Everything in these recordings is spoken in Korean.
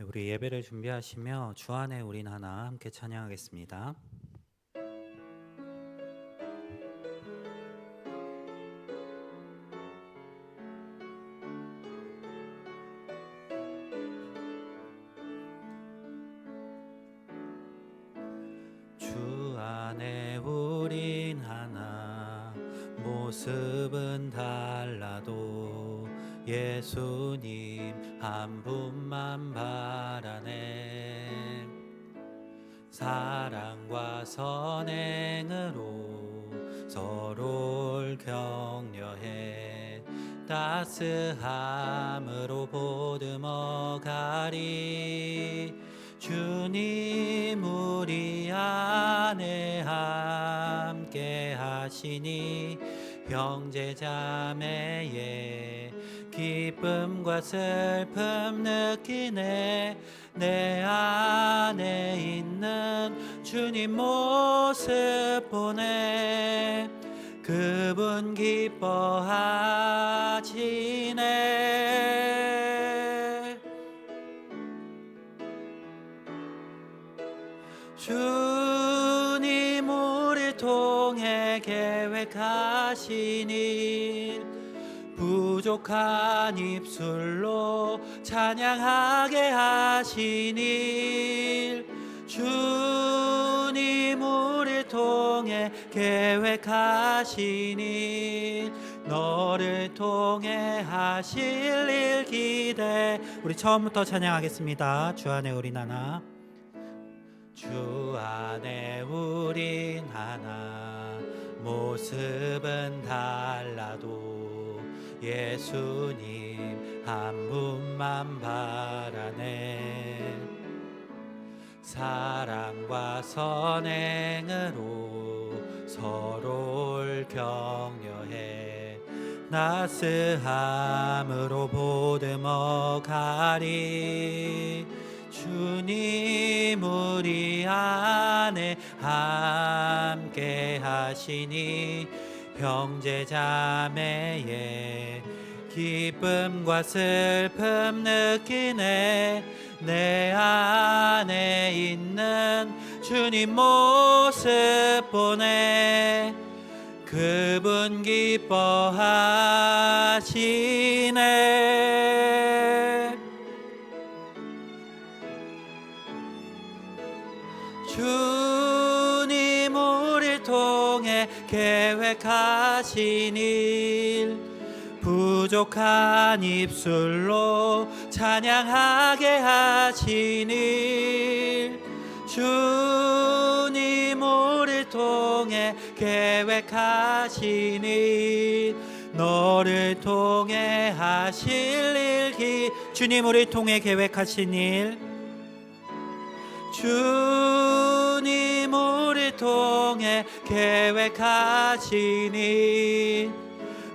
우리 예배를 준비하시며 주 안에 우린 하나 함께 찬양하겠습니다. 주 안에 우린 하나 모습은 달라도 예수님 한 분만 바라네. 사랑과 선행으로 서로를 격려해 따스함으로 보듬어 가리. 주님 우리 안에 함께 하시니 형제 자매의 기쁨과 슬픔 느끼네. 내 안에 있는 주님 모습 보네. 그분 기뻐하시네. 주님 우리 통해 계획하신 일 부족한 입술로 찬양하게 하신 일. 주님 우리 통해 계획하신 일 너를 통해 하실 일 기대. 우리 처음부터 찬양하겠습니다. 주 안에 우린 하나. 주 안에 우린 하나 모습은 달라도 예수님 한 분만 바라네. 사랑과 선행으로 서로를 격려해 따스함으로 보듬어 가리. 주님 우리 안에 함께 하시니 형제 자매의 기쁨과 슬픔 느끼네. 내 안에 있는 주님 모습 보네. 그분 기뻐하시네. 주님 우리 통해 계획하신 일 부족한 입술로 찬양하게 하신 일. 주님 우리 통해 계획하신 일 너를 통해 하실 일 주님 우리 통해 계획하신 일. 주님 우리 통해 계획하신 일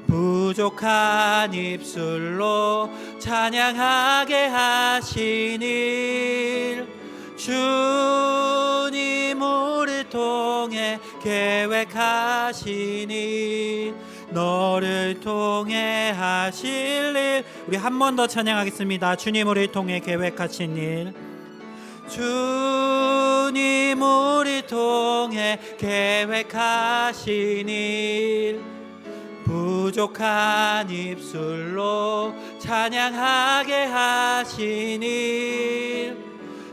부족한 입술로 찬양하게 하신 일. 주님 우리 통해 계획하신 일 너를 통해 하실 일. 우리 한 번 더 찬양하겠습니다. 주님 우리 통해 계획하신 일. 주님 우리 통해 계획하신 일 부족한 입술로 찬양하게 하신 일.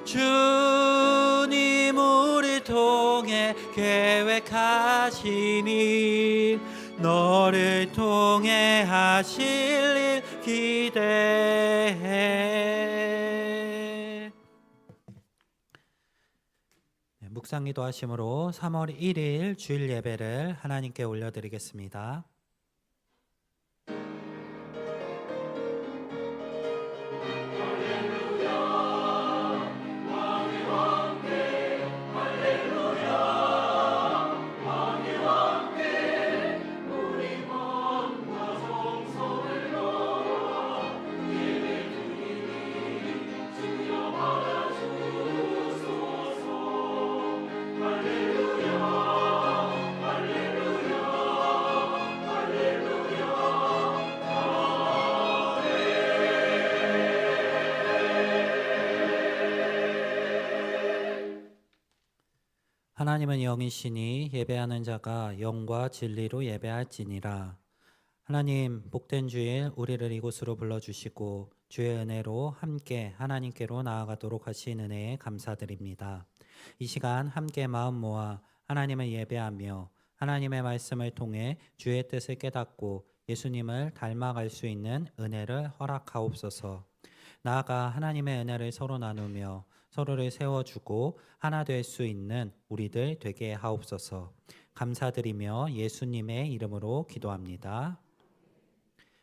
주님 우리 통해 계획하신 일 너를 통해 하실 일 기대해. 묵상기도 하심으로 3월 1일 주일 예배를 하나님께 올려드리겠습니다. 하나님은 영이시니 예배하는 자가 영과 진리로 예배할지니라. 하나님, 복된 주일 우리를 이곳으로 불러주시고 주의 은혜로 함께 하나님께로 나아가도록 하신 은혜에 감사드립니다. 이 시간 함께 마음 모아 하나님을 예배하며 하나님의 말씀을 통해 주의 뜻을 깨닫고 예수님을 닮아갈 수 있는 은혜를 허락하옵소서. 나아가 하나님의 은혜를 서로 나누며 서로를 세워주고 하나 될 수 있는 우리들 되게 하옵소서. 감사드리며 예수님의 이름으로 기도합니다.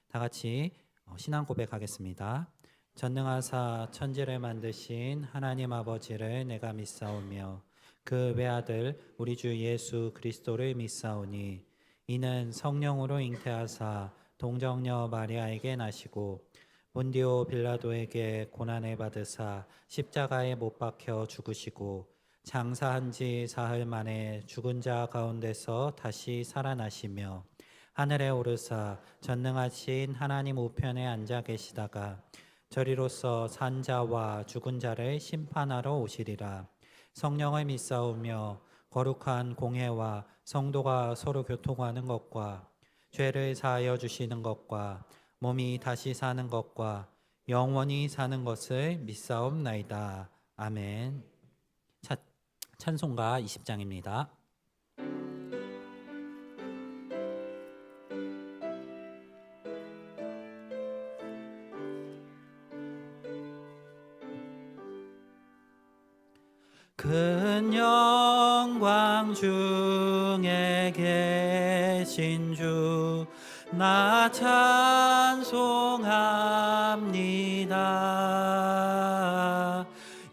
다 같이 신앙 고백하겠습니다. 전능하사 천지를 만드신 하나님 아버지를 내가 믿사오며 그 외아들 우리 주 예수 그리스도를 믿사오니 이는 성령으로 잉태하사 동정녀 마리아에게 나시고 본디오 빌라도에게 고난을 받으사 십자가에 못 박혀 죽으시고 장사한 지 사흘 만에 죽은 자 가운데서 다시 살아나시며 하늘에 오르사 전능하신 하나님 우편에 앉아 계시다가 저리로서 산 자와 죽은 자를 심판하러 오시리라. 성령을 믿사오며 거룩한 공회와 성도가 서로 교통하는 것과 죄를 사하여 주시는 것과 몸이 다시 사는 것과 영원히 사는 것을 믿사옵나이다. 아멘. 찬송가 20장입니다. 큰 영광 중에 계신 주 나 찬송합니다.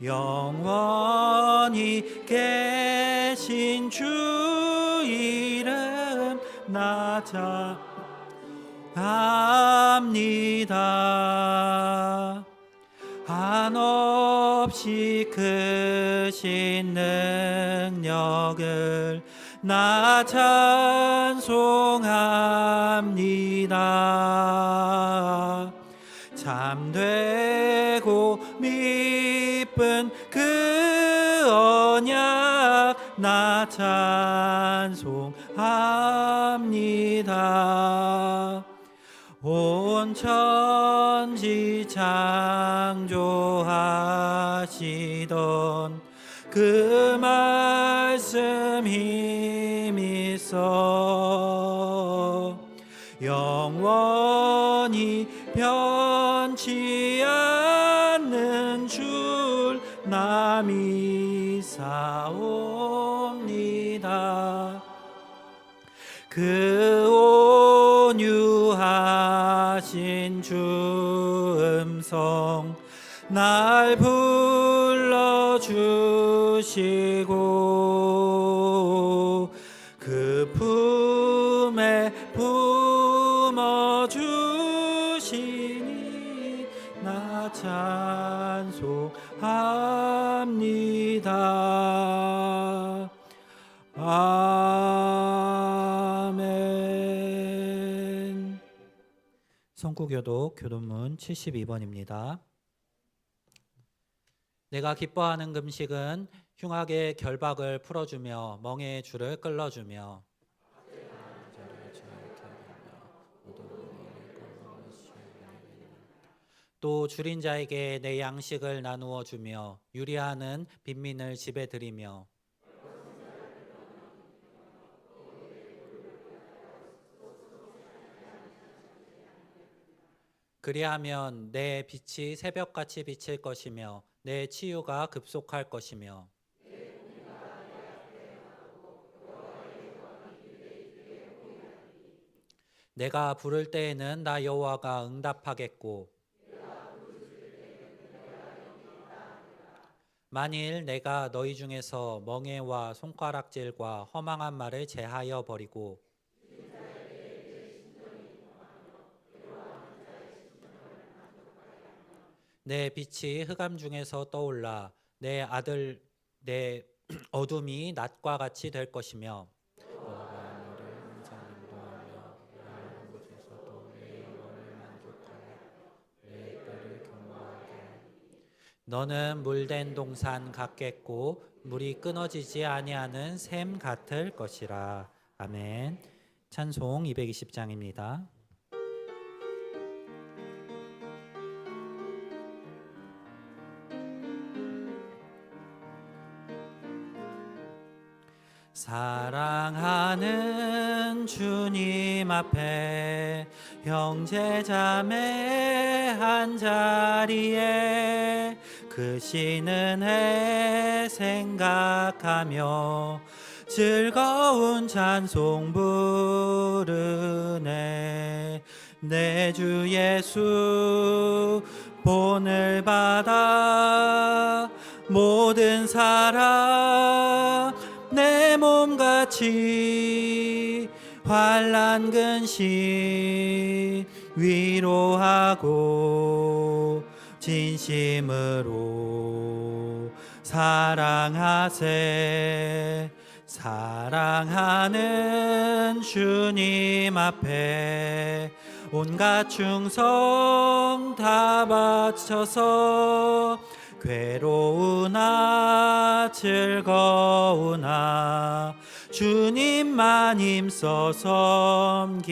영원히 계신 주 이름 나 찬송합니다. 한없이 크신 능력을 나 찬송합니다. 참되고 미쁜 그 언약 나 찬송합니다. 온 천지 창조하시던 그 말씀 힘있어 영원히 변치 않는 줄 나 믿사옵니다. 그 온유하신 주 음성 날 불러주시고 그 품에 품어주시니 나 찬송합니다. 아멘. 성구교독 교도문 72번입니다. 내가 기뻐하는 금식은 흉악의 결박을 풀어주며 멍에의 줄을 끌어주며 또 줄인 자에게 내 양식을 나누어 주며 유리하는 빈민을 집에 들이며 그리하면 내 빛이 새벽같이 비칠 것이며 내 치유가 급속할 것이며 내가 부를 때에는 나 여호와가 응답하겠고 만일 내가 너희 중에서 멍에와 손가락질과 허망한 말을 제하여 버리고 내 빛이 흑암 중에서 떠올라 내 어둠이 낮과 같이 될 것이며 너는 물된 동산 같겠고 물이 끊어지지 아니하는 샘 같을 것이라. 아멘. 찬송 220장입니다. 사랑하는 주님 앞에 형제 자매 한자리에 크시는 해 생각하며 즐거운 찬송 부르네. 내 주 예수 본을 받아 모든 사람 내 몸같이 환난 근심 위로하고 진심으로 사랑하세. 사랑하는 주님 앞에 온갖 충성 다 바쳐서 괴로우나 즐거우나 주님만 힘써 섬기네.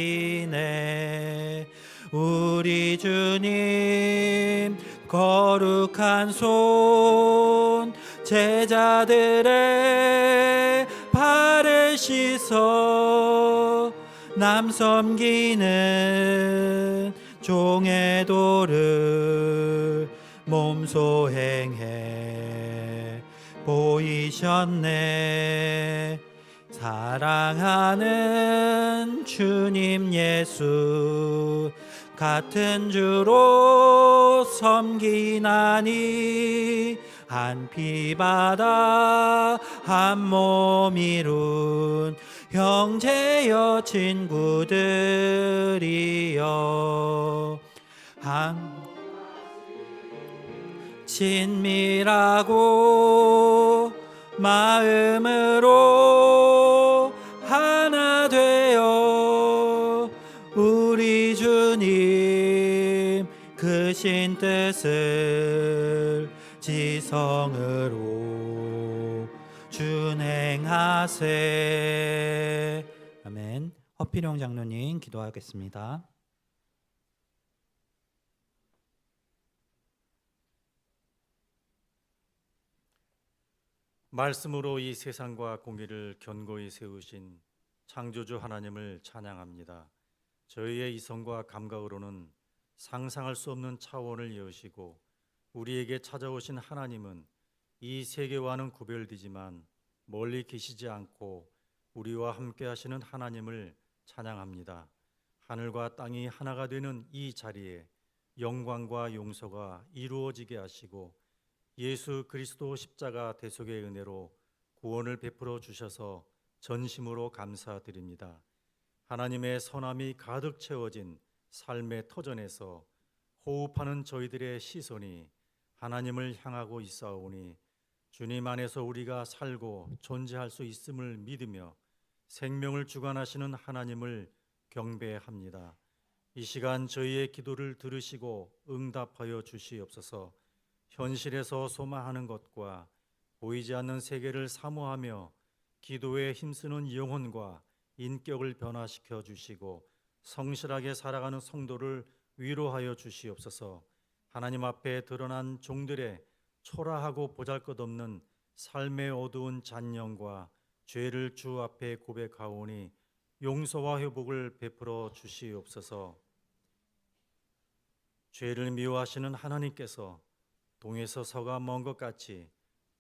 우리 주님 거룩한 손 제자들의 발을 씻어 남 섬기는 종의 도를 몸소 행해 보이셨네. 사랑하는 주님 예수 같은 주로 섬기나니 한 피바다 한 몸 이룬 형제여 친구들이여 한 친밀하고 마음으로 하나 되어 우리 주님 크신 뜻을 지성으로 준행하세. 아멘. 허필용 장로님 기도하겠습니다. 말씀으로 이 세상과 공의를 견고히 세우신 창조주 하나님을 찬양합니다. 저희의 이성과 감각으로는 상상할 수 없는 차원을 여시고 우리에게 찾아오신 하나님은 이 세계와는 구별되지만 멀리 계시지 않고 우리와 함께 하시는 하나님을 찬양합니다. 하늘과 땅이 하나가 되는 이 자리에 영광과 용서가 이루어지게 하시고 예수 그리스도 십자가 대속의 은혜로 구원을 베풀어 주셔서 전심으로 감사드립니다. 하나님의 선함이 가득 채워진 삶의 터전에서 호흡하는 저희들의 시선이 하나님을 향하고 있사오니 주님 안에서 우리가 살고 존재할 수 있음을 믿으며 생명을 주관하시는 하나님을 경배합니다. 이 시간 저희의 기도를 들으시고 응답하여 주시옵소서. 현실에서 소망하는 것과 보이지 않는 세계를 사모하며 기도에 힘쓰는 영혼과 인격을 변화시켜 주시고 성실하게 살아가는 성도를 위로하여 주시옵소서. 하나님 앞에 드러난 종들의 초라하고 보잘것없는 삶의 어두운 잔영과 죄를 주 앞에 고백하오니 용서와 회복을 베풀어 주시옵소서. 죄를 미워하시는 하나님께서 동에서 서가 먼 것 같이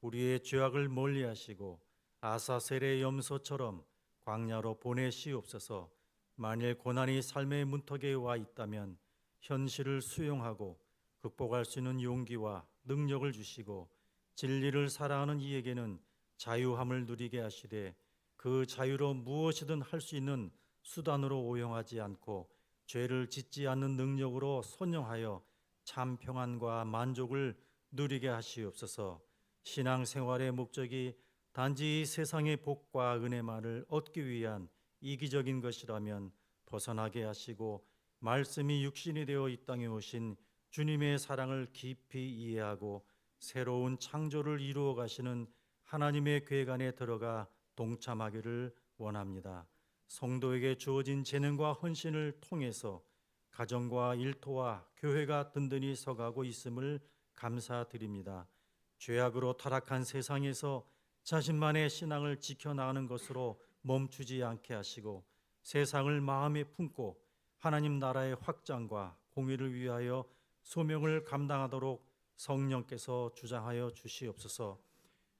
우리의 죄악을 멀리하시고 아사셀의 염소처럼 광야로 보내시옵소서. 만일 고난이 삶의 문턱에 와 있다면 현실을 수용하고 극복할 수 있는 용기와 능력을 주시고 진리를 사랑하는 이에게는 자유함을 누리게 하시되 그 자유로 무엇이든 할 수 있는 수단으로 오용하지 않고 죄를 짓지 않는 능력으로 선용하여 참 평안과 만족을 누리게 하시옵소서. 신앙생활의 목적이 단지 세상의 복과 은혜만을 얻기 위한 이기적인 것이라면 벗어나게 하시고 말씀이 육신이 되어 이 땅에 오신 주님의 사랑을 깊이 이해하고 새로운 창조를 이루어 가시는 하나님의 계획 안에 들어가 동참하기를 원합니다. 성도에게 주어진 재능과 헌신을 통해서 가정과 일터와 교회가 든든히 서가고 있음을 감사드립니다. 죄악으로 타락한 세상에서 자신만의 신앙을 지켜나가는 것으로 멈추지 않게 하시고 세상을 마음에 품고 하나님 나라의 확장과 공의를 위하여 소명을 감당하도록 성령께서 주장하여 주시옵소서.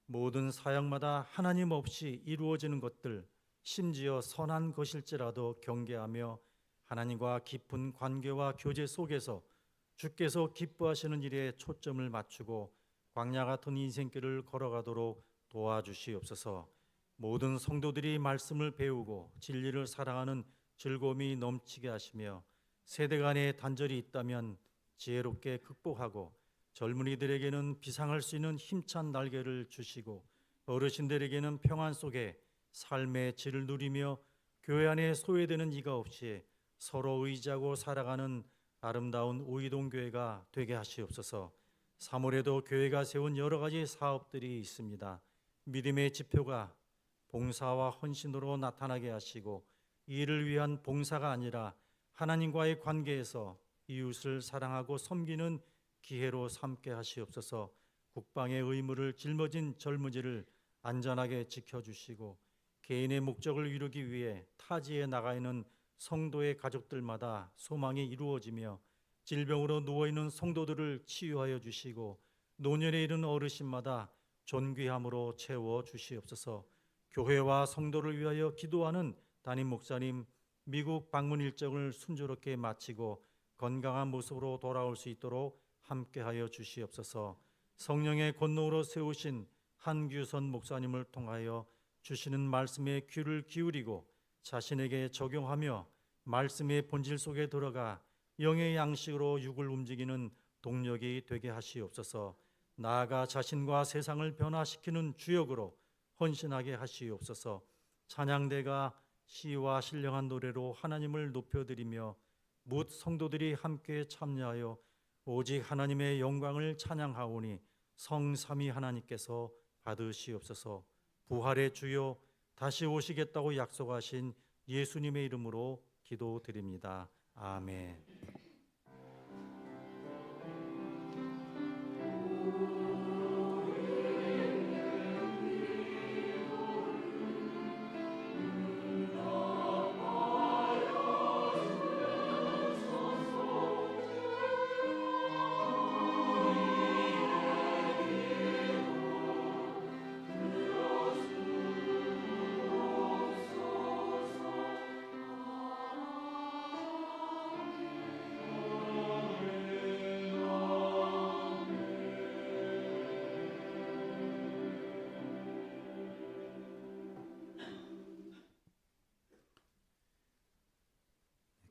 모든 사역마다 하나님 없이 이루어지는 것들, 심지어 선한 것일지라도 경계하며 하나님과 깊은 관계와 교제 속에서 주께서 기뻐하시는 일에 초점을 맞추고 광야 같은 인생길을 걸어가도록 도와주시옵소서. 모든 성도들이 말씀을 배우고 진리를 사랑하는 즐거움이 넘치게 하시며 세대 간의 단절이 있다면 지혜롭게 극복하고 젊은이들에게는 비상할 수 있는 힘찬 날개를 주시고 어르신들에게는 평안 속에 삶의 질을 누리며 교회 안에 소외되는 이가 없이 서로 의지하고 살아가는 아름다운 우이동 교회가 되게 하시옵소서. 3월에도 교회가 세운 여러 가지 사업들이 있습니다. 믿음의 지표가 봉사와 헌신으로 나타나게 하시고 이를 위한 봉사가 아니라 하나님과의 관계에서 이웃을 사랑하고 섬기는 기회로 삼게 하시옵소서. 국방의 의무를 짊어진 젊은이를 안전하게 지켜주시고 개인의 목적을 이루기 위해 타지에 나가 있는 성도의 가족들마다 소망이 이루어지며 질병으로 누워있는 성도들을 치유하여 주시고 노년에 이른 어르신마다 존귀함으로 채워 주시옵소서. 교회와 성도를 위하여 기도하는 담임 목사님 미국 방문 일정을 순조롭게 마치고 건강한 모습으로 돌아올 수 있도록 함께하여 주시옵소서. 성령의 권능으로 세우신 한규선 목사님을 통하여 주시는 말씀에 귀를 기울이고 자신에게 적용하며 말씀의 본질 속에 들어가 영의 양식으로 육을 움직이는 동력이 되게 하시옵소서. 나아가 자신과 세상을 변화시키는 주역으로 헌신하게 하시옵소서. 찬양대가 시와 신령한 노래로 하나님을 높여드리며 뭇 성도들이 함께 참여하여 오직 하나님의 영광을 찬양하오니 성삼위 하나님께서 받으시옵소서. 부활의 주요 다시 오시겠다고 약속하신 예수님의 이름으로 기도드립니다. 아멘.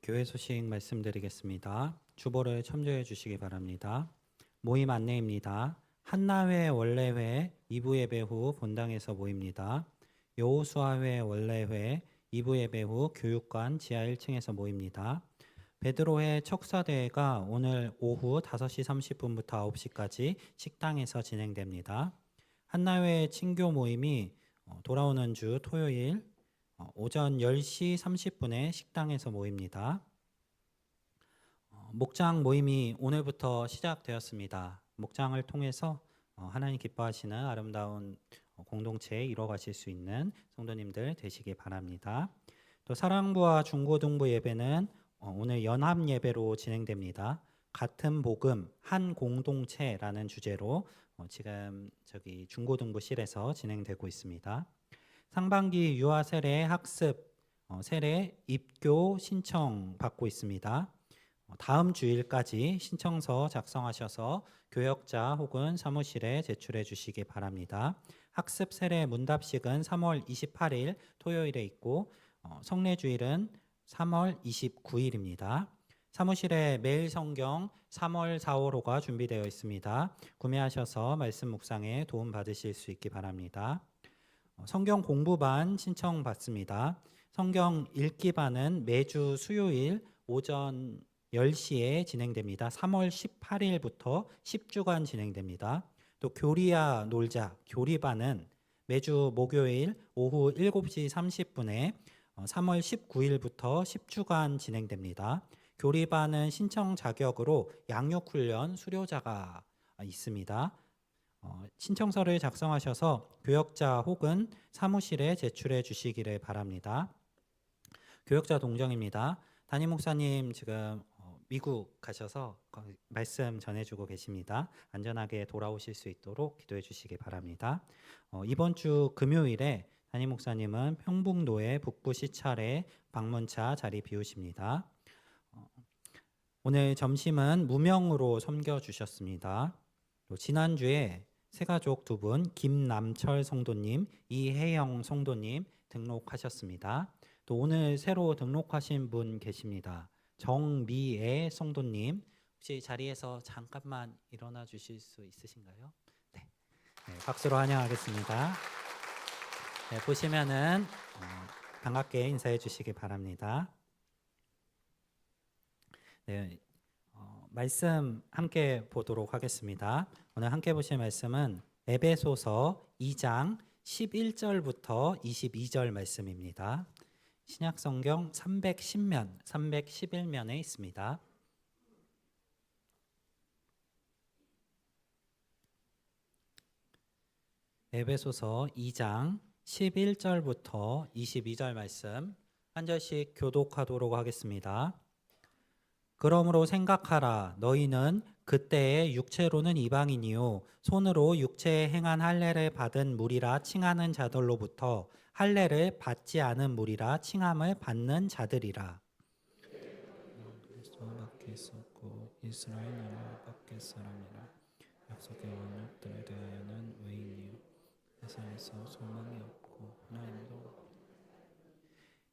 교회 소식 말씀드리겠습니다. 주보를 첨부해 주시기 바랍니다. 모임 안내입니다. 한나회 원래회 2부 예배 후 본당에서 모입니다. 여호수아회 원래회 2부 예배 후 교육관 지하 1층에서 모입니다. 베드로회 척사대회가 오늘 오후 5시 30분부터 9시까지 식당에서 진행됩니다. 한나회 친교 모임이 돌아오는 주 토요일 오전 10시 30분에 식당에서 모입니다. 목장 모임이 오늘부터 시작되었습니다. 목장을 통해서 하나님 기뻐하시는 아름다운 공동체 이뤄가실 수 있는 성도님들 되시기 바랍니다. 또 사랑부와 중고등부 예배는 오늘 연합 예배로 진행됩니다. 같은 복음 한 공동체라는 주제로 지금 중고등부실에서 진행되고 있습니다. 상반기 유아 세례 학습 세례 입교 신청 받고 있습니다. 다음 주일까지 신청서 작성하셔서 교역자 혹은 사무실에 제출해 주시기 바랍니다. 학습 세례 문답식은 3월 28일 토요일에 있고 성례주일은 3월 29일입니다. 사무실에 매일 성경 3월 4월호가 준비되어 있습니다. 구매하셔서 말씀 묵상에 도움 받으실 수 있기 바랍니다. 성경 공부반 신청 받습니다. 성경 읽기반은 매주 수요일 오전 10시에 진행됩니다. 3월 18일부터 10주간 진행됩니다. 또 교리야 놀자 교리반은 매주 목요일 오후 7시 30분에 3월 19일부터 10주간 진행됩니다. 교리반은 신청 자격으로 양육훈련 수료자가 있습니다. 신청서를 작성하셔서 교역자 혹은 사무실에 제출해 주시기를 바랍니다. 교역자 동정입니다. 담임 목사님 지금 미국 가셔서 말씀 전해주고 계십니다. 안전하게 돌아오실 수 있도록 기도해 주시기 바랍니다. 이번 주 금요일에 담임 목사님은 평북노회 북부 시찰에 방문차 자리 비우십니다. 오늘 점심은 무명으로 섬겨주셨습니다. 또 지난주에 새가족 두 분 김남철 성도님, 이혜영 성도님 등록하셨습니다. 또 오늘 새로 등록하신 분 계십니다. 정미애 성도님, 혹시 자리에서 잠깐만 일어나 주실 수 있으신가요? 네, 박수로 환영하겠습니다. 네, 보시면은 반갑게 인사해 주시기 바랍니다. 네, 말씀 함께 보도록 하겠습니다. 오늘 함께 보실 말씀은 에베소서 2장 11절부터 22절 말씀입니다. 신약성경 310면, 311면에 있습니다. 에베소서 2장 11절부터 22절 말씀 한 절씩 교독하도록 하겠습니다. 그러므로 생각하라. 너희는 그때의 육체로는 이방인이요 손으로 육체에 행한 할례를 받은 무리라 칭하는 자들로부터 할례를 받지 않은 무리라 칭함을 받는 자들이라. 그리스도 밖에 있었고 이스라엘 나라 밖에 사람이라. 약속의 언약들에 대하여는 외인이요 세상에서 소망이 없고 하나님도.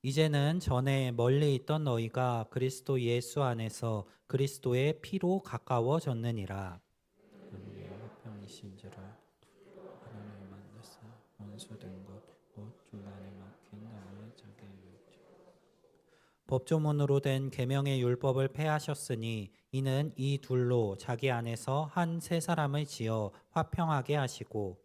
이제는 전에 멀리 있던 너희가 그리스도 예수 안에서 그리스도의 피로 가까워졌느니라. 우리의 화평이신지라 하나님을 만나사 원수된 것 곧 중간에 막힌 나무의 자기의 율법. 법조문으로 된 계명의 율법을 폐하셨으니 이는 이 둘로 자기 안에서 한 세 사람을 지어 화평하게 하시고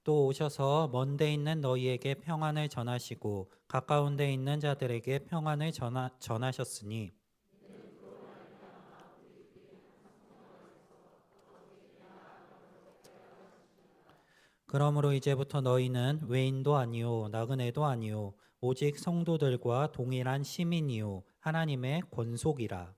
또 오셔서 먼데 있는 너희에게 평안을 전하시고 가까운 데 있는 자들에게 평안을 전하셨으니 그러므로 이제부터 너희는 외인도 아니요 나그네도 아니요 오직 성도들과 동일한 시민이요 하나님의 권속이라.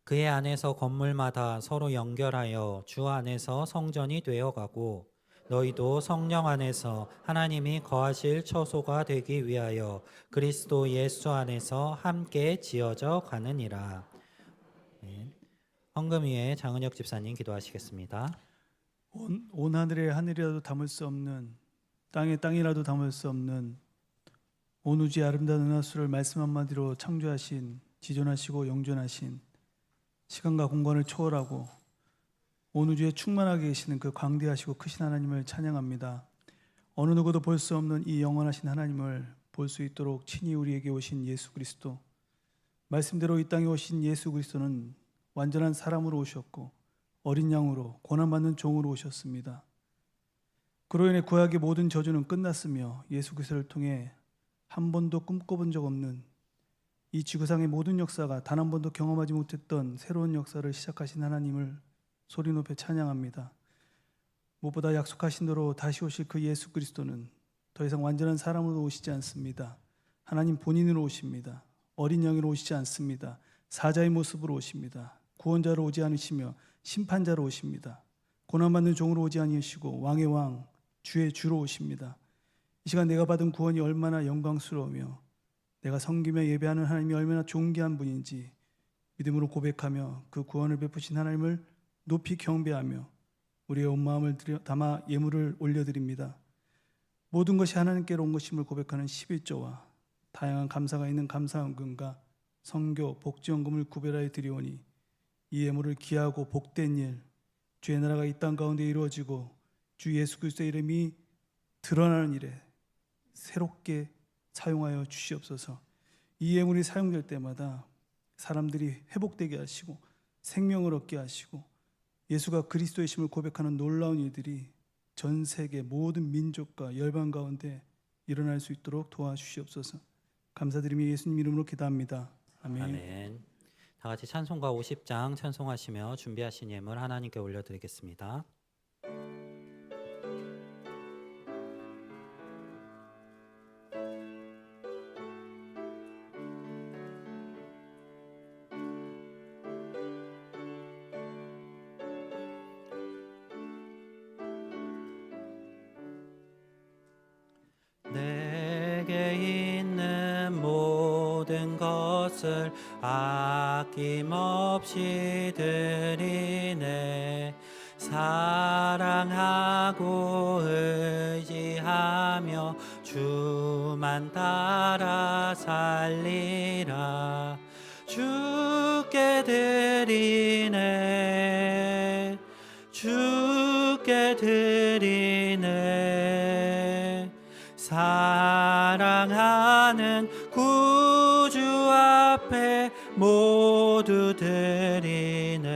그의 안에서 건물마다 서로 연결하여 주 안에서 성전이 되어가고 너희도 성령 안에서 하나님이 거하실 처소가 되기 위하여 그리스도 예수 안에서 함께 지어져 가느니라. 헌금 위에 장은혁 집사님 기도하시겠습니다. 온 하늘에 하늘이라도 담을 수 없는 땅에 땅이라도 담을 수 없는 온 우주의 아름다운 은하수를 말씀 한마디로 창조하신 지존하시고 영존하신 시간과 공간을 초월하고 온 우주에 충만하게 계시는 그 광대하시고 크신 하나님을 찬양합니다. 어느 누구도 볼 수 없는 이 영원하신 하나님을 볼 수 있도록 친히 우리에게 오신 예수 그리스도, 말씀대로 이 땅에 오신 예수 그리스도는 완전한 사람으로 오셨고 어린 양으로 고난받는 종으로 오셨습니다. 그로 인해 구약의 모든 저주는 끝났으며 예수 그리스도를 통해 한 번도 꿈꿔본 적 없는 이 지구상의 모든 역사가 단 한 번도 경험하지 못했던 새로운 역사를 시작하신 하나님을 소리 높여 찬양합니다. 무엇보다 약속하신 대로 다시 오실 그 예수 그리스도는 더 이상 완전한 사람으로 오시지 않습니다. 하나님 본인으로 오십니다. 어린 양으로 오시지 않습니다. 사자의 모습으로 오십니다. 구원자로 오지 않으시며 심판자로 오십니다. 고난받는 종으로 오지 아니하시고 왕의 왕, 주의 주로 오십니다. 이 시간 내가 받은 구원이 얼마나 영광스러우며 내가 섬기며 예배하는 하나님이 얼마나 존귀한 분인지 믿음으로 고백하며 그 구원을 베푸신 하나님을 높이 경배하며 우리의 온 마음을 담아 예물을 올려드립니다. 모든 것이 하나님께로 온 것임을 고백하는 11조와 다양한 감사가 있는 감사헌금과 선교, 복지헌금을 구별하여 드리오니 이 예물을 귀하고 복된 일, 주의 나라가 이 땅 가운데 이루어지고 주 예수 그리스도의 이름이 드러나는 일에 새롭게 사용하여 주시옵소서. 이 예물이 사용될 때마다 사람들이 회복되게 하시고 생명을 얻게 하시고 예수가 그리스도의 심을 고백하는 놀라운 일들이 전 세계 모든 민족과 열방 가운데 일어날 수 있도록 도와주시옵소서. 감사드리며 예수님 이름으로 기도합니다. 아멘. 아멘. 다 같이 찬송가 50장 찬송하시며 준비하신 예물 하나님께 올려드리겠습니다. 내게 있는 모든 것을 아낌없이 드리네. 사랑하고 의지하며 주만 따라 살리라. 주께 드리네. 주께 드리네. 사랑하는 구주 앞에 모두 드리네.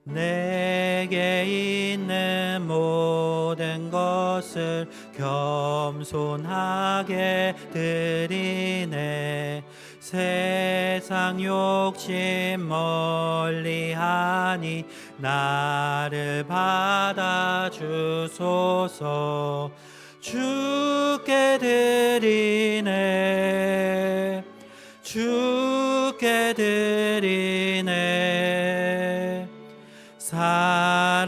내게 있는 모든 것을 겸손하게 드리네. 세상 욕심 멀리하니 나를 받아주소서. 주께 드리네. 주께 드리네.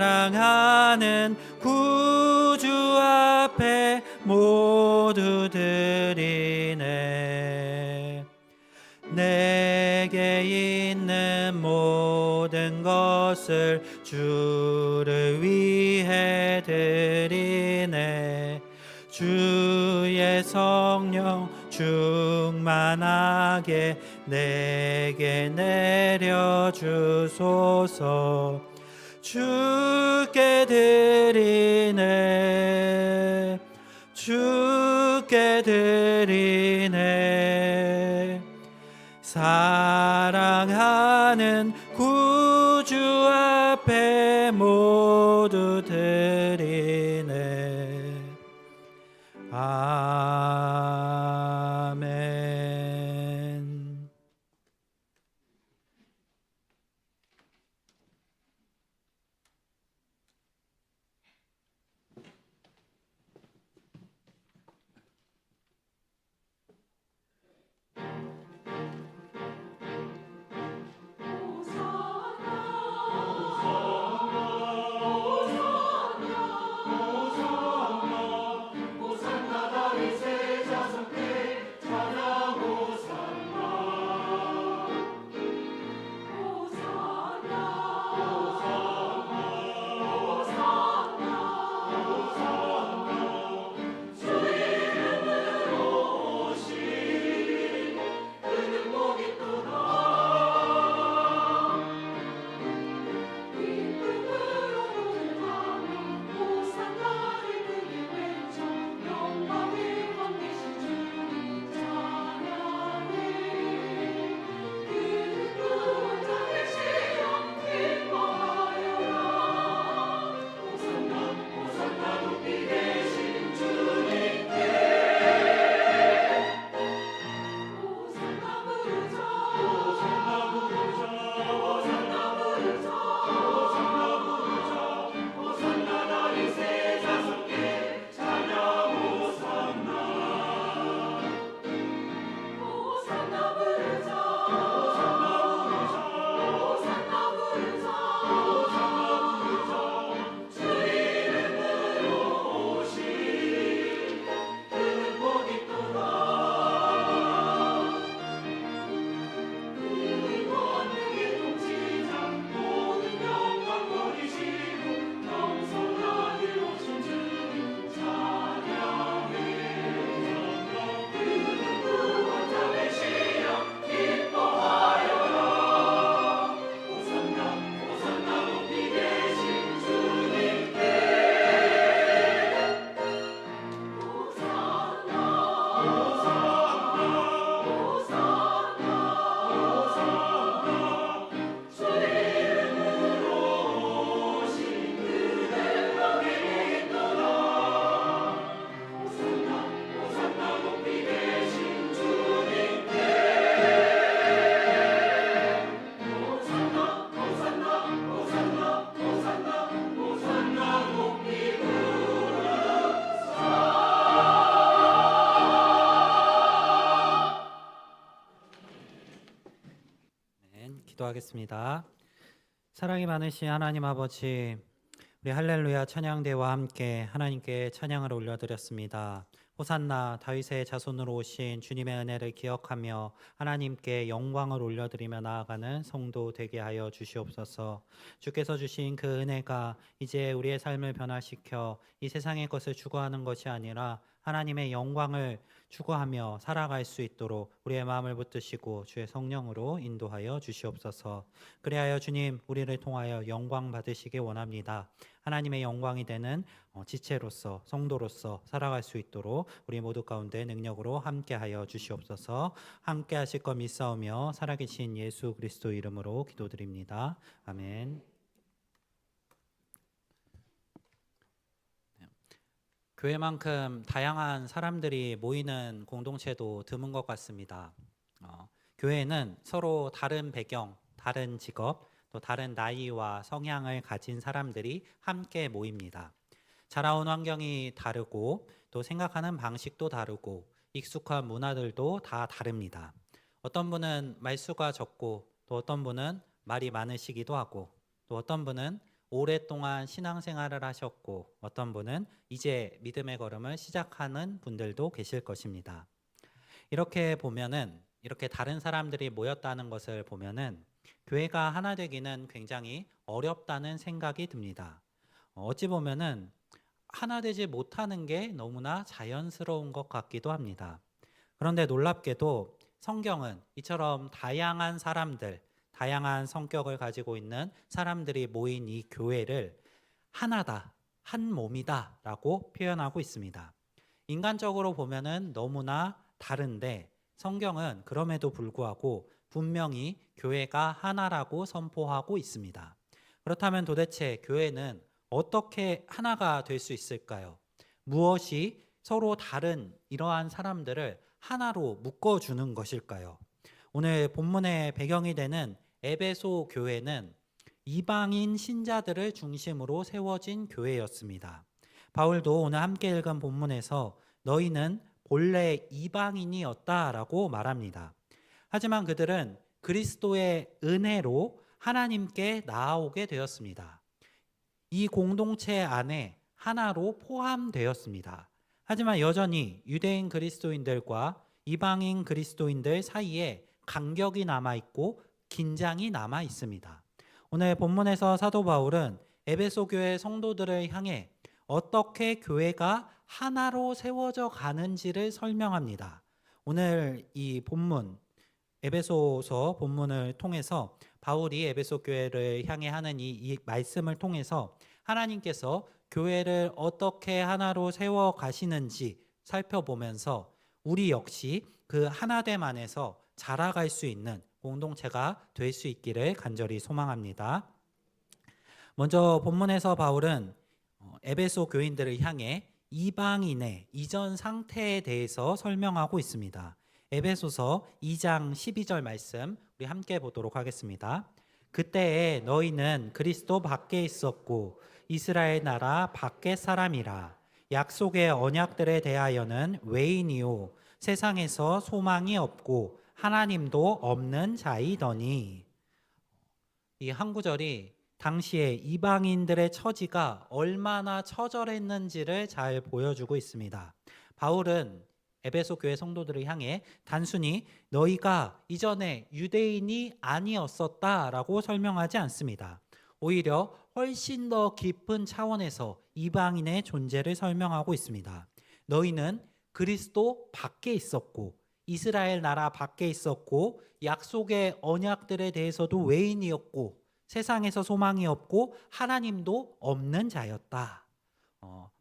사랑하는 구주 앞에 모두 드리네. 내게 있는 모든 것을 주를 위해 드리네. 주의 성령 충만하게 내게 내려주소서. 주께 드리네. 주께 드리네. 사랑하는 구주 앞에 모두 드리네. 아멘. 호산나 아멘. 기도하겠습니다. 사랑이 많으신 하나님 아버지, 우리 할렐루야 찬양대와 함께 하나님께 찬양을 올려드렸습니다. 호산나 다윗의 자손으로 오신 주님의 은혜를 기억하며 하나님께 영광을 올려드리며 나아가는 성도 되게 하여 주시옵소서. 주께서 주신 그 은혜가 이제 우리의 삶을 변화시켜 이 세상의 것을 추구하는 것이 아니라 하나님의 영광을 추구하며 살아갈 수 있도록 우리의 마음을 붙드시고 주의 성령으로 인도하여 주시옵소서. 그리하여 주님 우리를 통하여 영광 받으시기 원합니다. 하나님의 영광이 되는 지체로서 성도로서 살아갈 수 있도록 우리 모두 가운데 능력으로 함께하여 주시옵소서. 함께하실 것 믿사오며 살아계신 예수 그리스도 이름으로 기도드립니다. 아멘. 교회만큼 다양한 사람들이 모이는 공동체도 드문 것 같습니다. 교회에는 서로 다른 배경, 다른 직업, 또 다른 나이와 성향을 가진 사람들이 함께 모입니다. 자라온 환경이 다르고 또 생각하는 방식도 다르고 익숙한 문화들도 다 다릅니다. 어떤 분은 말수가 적고 또 어떤 분은 말이 많으시기도 하고 또 어떤 분은 오랫동안 신앙생활을 하셨고 어떤 분은 이제 믿음의 걸음을 시작하는 분들도 계실 것입니다. 이렇게 보면은 이렇게 다른 사람들이 모였다는 것을 보면은 교회가 하나 되기는 굉장히 어렵다는 생각이 듭니다. 어찌 보면은 하나 되지 못하는 게 너무나 자연스러운 것 같기도 합니다. 그런데 놀랍게도 성경은 이처럼 다양한 사람들, 다양한 성격을 가지고 있는 사람들이 모인 이 교회를 하나다, 한 몸이다 라고 표현하고 있습니다. 인간적으로 보면은 너무나 다른데 성경은 그럼에도 불구하고 분명히 교회가 하나라고 선포하고 있습니다. 그렇다면 도대체 교회는 어떻게 하나가 될 수 있을까요? 무엇이 서로 다른 이러한 사람들을 하나로 묶어주는 것일까요? 오늘 본문의 배경이 되는 에베소 교회는 이방인 신자들을 중심으로 세워진 교회였습니다. 바울도 오늘 함께 읽은 본문에서 너희는 본래 이방인이었다라고 말합니다. 하지만 그들은 그리스도의 은혜로 하나님께 나아오게 되었습니다. 이 공동체 안에 하나로 포함되었습니다. 하지만 여전히 유대인 그리스도인들과 이방인 그리스도인들 사이에 간격이 남아있고 긴장이 남아 있습니다. 오늘 본문에서 사도 바울은 에베소 교회 성도들을 향해 어떻게 교회가 하나로 세워져 가는지를 설명합니다. 오늘 이 본문 에베소서 본문을 통해서 바울이 에베소 교회를 향해 하는 이 말씀을 통해서 하나님께서 교회를 어떻게 하나로 세워 가시는지 살펴보면서 우리 역시 그 하나됨 안에서 자라갈 수 있는 공동체가 될 수 있기를 간절히 소망합니다. 먼저 본문에서 바울은 에베소 교인들을 향해 이방인의 이전 상태에 대해서 설명하고 있습니다. 에베소서 2장 12절 말씀 우리 함께 보도록 하겠습니다. 그때에 너희는 그리스도 밖에 있었고 이스라엘 나라 밖의 사람이라 약속의 언약들에 대하여는 외인이요 세상에서 소망이 없고 하나님도 없는 자이더니. 이 한 구절이 당시에 이방인들의 처지가 얼마나 처절했는지를 잘 보여주고 있습니다. 바울은 에베소 교회 성도들을 향해 단순히 너희가 이전에 유대인이 아니었었다라고 설명하지 않습니다. 오히려 훨씬 더 깊은 차원에서 이방인의 존재를 설명하고 있습니다. 너희는 그리스도 밖에 있었고 이스라엘 나라 밖에 있었고 약속의 언약들에 대해서도 외인이었고 세상에서 소망이 없고 하나님도 없는 자였다.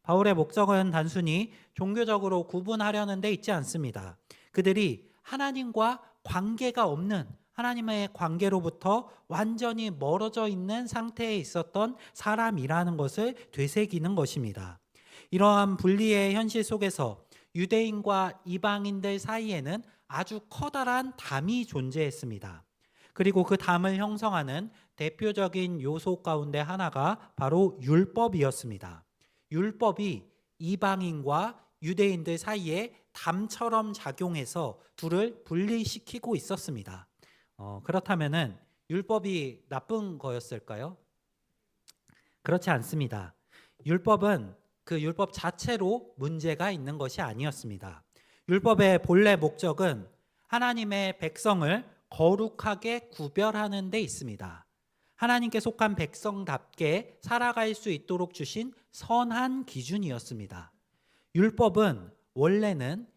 바울의 목적은 단순히 종교적으로 구분하려는 데 있지 않습니다. 그들이 하나님과 관계가 없는 하나님의 관계로부터 완전히 멀어져 있는 상태에 있었던 사람이라는 것을 되새기는 것입니다. 이러한 분리의 현실 속에서 유대인과 이방인들 사이에는 아주 커다란 담이 존재했습니다. 그리고 그 담을 형성하는 대표적인 요소 가운데 하나가 바로 율법이었습니다. 율법이 이방인과 유대인들 사이에 담처럼 작용해서 둘을 분리시키고 있었습니다. 그렇다면은 율법이 나쁜 거였을까요? 그렇지 않습니다. 율법은 그 율법 자체로 문제가 있는 것이 아니었습니다. 율법의 본래 목적은 하나님의 백성을 거룩하게 구별하는 데 있습니다. 하나님께 속한 백성답게 살아갈 수 있도록 주신 선한 기준이었습니다. 율법은 원래는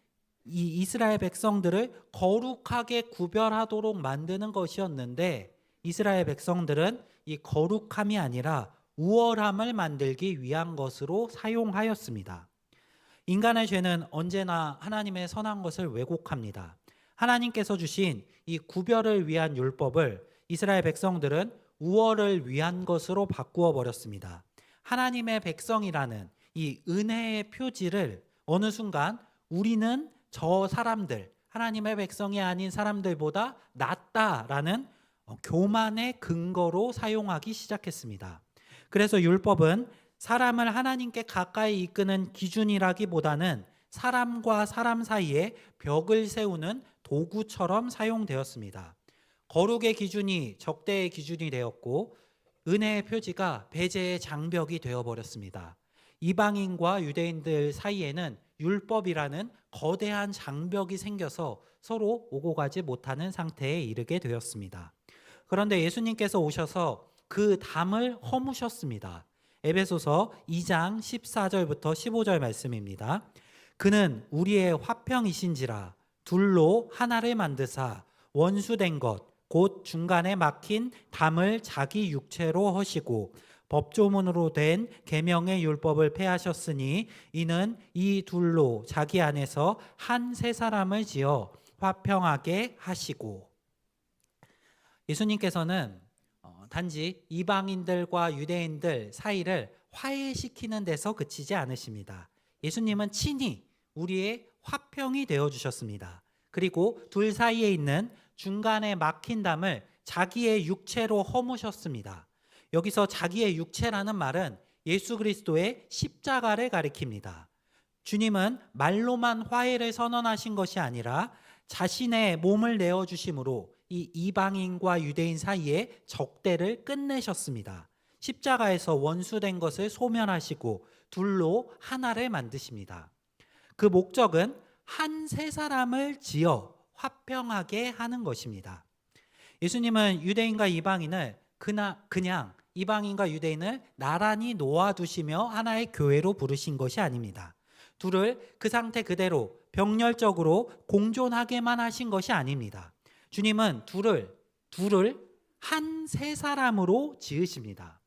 이 이스라엘 백성들을 거룩하게 구별하도록 만드는 것이었는데 이스라엘 백성들은 이 거룩함이 아니라 우월함을 만들기 위한 것으로 사용하였습니다. 인간의 죄는 언제나 하나님의 선한 것을 왜곡합니다. 하나님께서 주신 이 구별을 위한 율법을 이스라엘 백성들은 우월을 위한 것으로 바꾸어 버렸습니다. 하나님의 백성이라는 이 은혜의 표지를 어느 순간 우리는 저 사람들, 하나님의 백성이 아닌 사람들보다 낫다라는 교만의 근거로 사용하기 시작했습니다. 그래서 율법은 사람을 하나님께 가까이 이끄는 기준이라기보다는 사람과 사람 사이에 벽을 세우는 도구처럼 사용되었습니다. 거룩의 기준이 적대의 기준이 되었고 은혜의 표지가 배제의 장벽이 되어버렸습니다. 이방인과 유대인들 사이에는 율법이라는 거대한 장벽이 생겨서 서로 오고 가지 못하는 상태에 이르게 되었습니다. 그런데 예수님께서 오셔서 그 담을 허무셨습니다. 에베소서 2장 14절부터 15절 말씀입니다. 그는 우리의 화평이신지라 둘로 하나를 만드사 원수된 것 곧 중간에 막힌 담을 자기 육체로 허시고 법조문으로 된 계명의 율법을 폐하셨으니 이는 이 둘로 자기 안에서 한 세 사람을 지어 화평하게 하시고. 예수님께서는 단지 이방인들과 유대인들 사이를 화해시키는 데서 그치지 않으십니다. 예수님은 친히 우리의 화평이 되어주셨습니다. 그리고 둘 사이에 있는 중간에 막힌 담을 자기의 육체로 허무셨습니다. 여기서 자기의 육체라는 말은 예수 그리스도의 십자가를 가리킵니다. 주님은 말로만 화해를 선언하신 것이 아니라 자신의 몸을 내어주심으로 이 이방인과 유대인 사이의 적대를 끝내셨습니다. 십자가에서 원수된 것을 소멸하시고 둘로 하나를 만드십니다. 그 목적은 한 세 사람을 지어 화평하게 하는 것입니다. 예수님은 유대인과 이방인을 그냥 이방인과 유대인을 나란히 놓아두시며 하나의 교회로 부르신 것이 아닙니다. 둘을 그 상태 그대로 병렬적으로 공존하게만 하신 것이 아닙니다. 주님은 둘을 한 세 사람으로 지으십니다.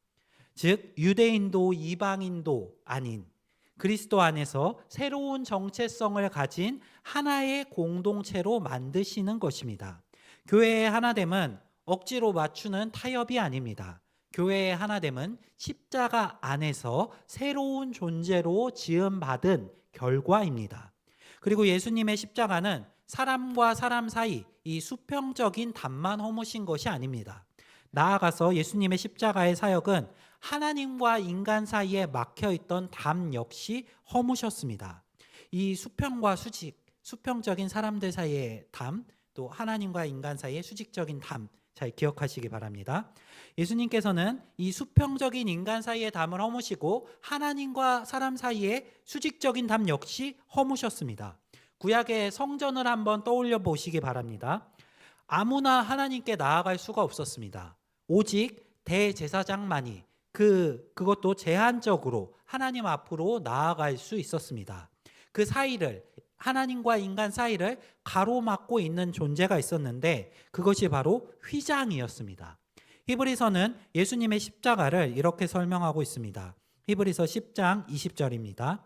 즉 유대인도 이방인도 아닌 그리스도 안에서 새로운 정체성을 가진 하나의 공동체로 만드시는 것입니다. 교회의 하나됨은 억지로 맞추는 타협이 아닙니다. 교회의 하나됨은 십자가 안에서 새로운 존재로 지음받은 결과입니다. 그리고 예수님의 십자가는 사람과 사람 사이 이 수평적인 담만 허무신 것이 아닙니다. 나아가서 예수님의 십자가의 사역은 하나님과 인간 사이에 막혀있던 담 역시 허무셨습니다. 이 수평과 수직, 수평적인 사람들 사이의 담, 또 하나님과 인간 사이의 수직적인 담, 잘 기억하시기 바랍니다. 예수님께서는 이 수평적인 인간 사이의 담을 허무시고 하나님과 사람 사이의 수직적인 담 역시 허무셨습니다. 구약의 성전을 한번 떠올려 보시기 바랍니다. 아무나 하나님께 나아갈 수가 없었습니다. 오직 대제사장만이 그것도 제한적으로 하나님 앞으로 나아갈 수 있었습니다. 그 사이를 하나님과 인간 사이를 가로막고 있는 존재가 있었는데 그것이 바로 휘장이었습니다. 히브리서는 예수님의 십자가를 이렇게 설명하고 있습니다. 히브리서 10장 20절입니다.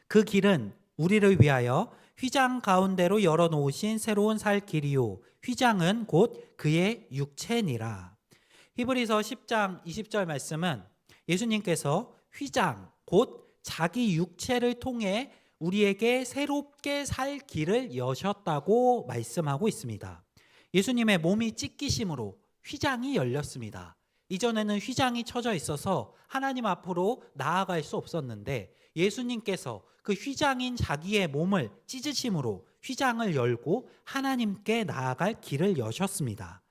그 길은 우리를 위하여 휘장 가운데로 열어놓으신 새로운 살 길이요 휘장은 곧 그의 육체니라. 히브리서 10장 20절 말씀은 예수님께서 휘장 곧 자기 육체를 통해 우리에게 새롭게 살 길을 여셨다고 말씀하고 있습니다. 예수님의 몸이 찢기심으로 휘장이 열렸습니다. 이전에는 휘장이 쳐져 있어서 하나님 앞으로 나아갈 수 없었는데 예수님께서 그 휘장인 자기의 몸을 찢으심으로 휘장을 열고 하나님께 나아갈 길을 여셨습니다.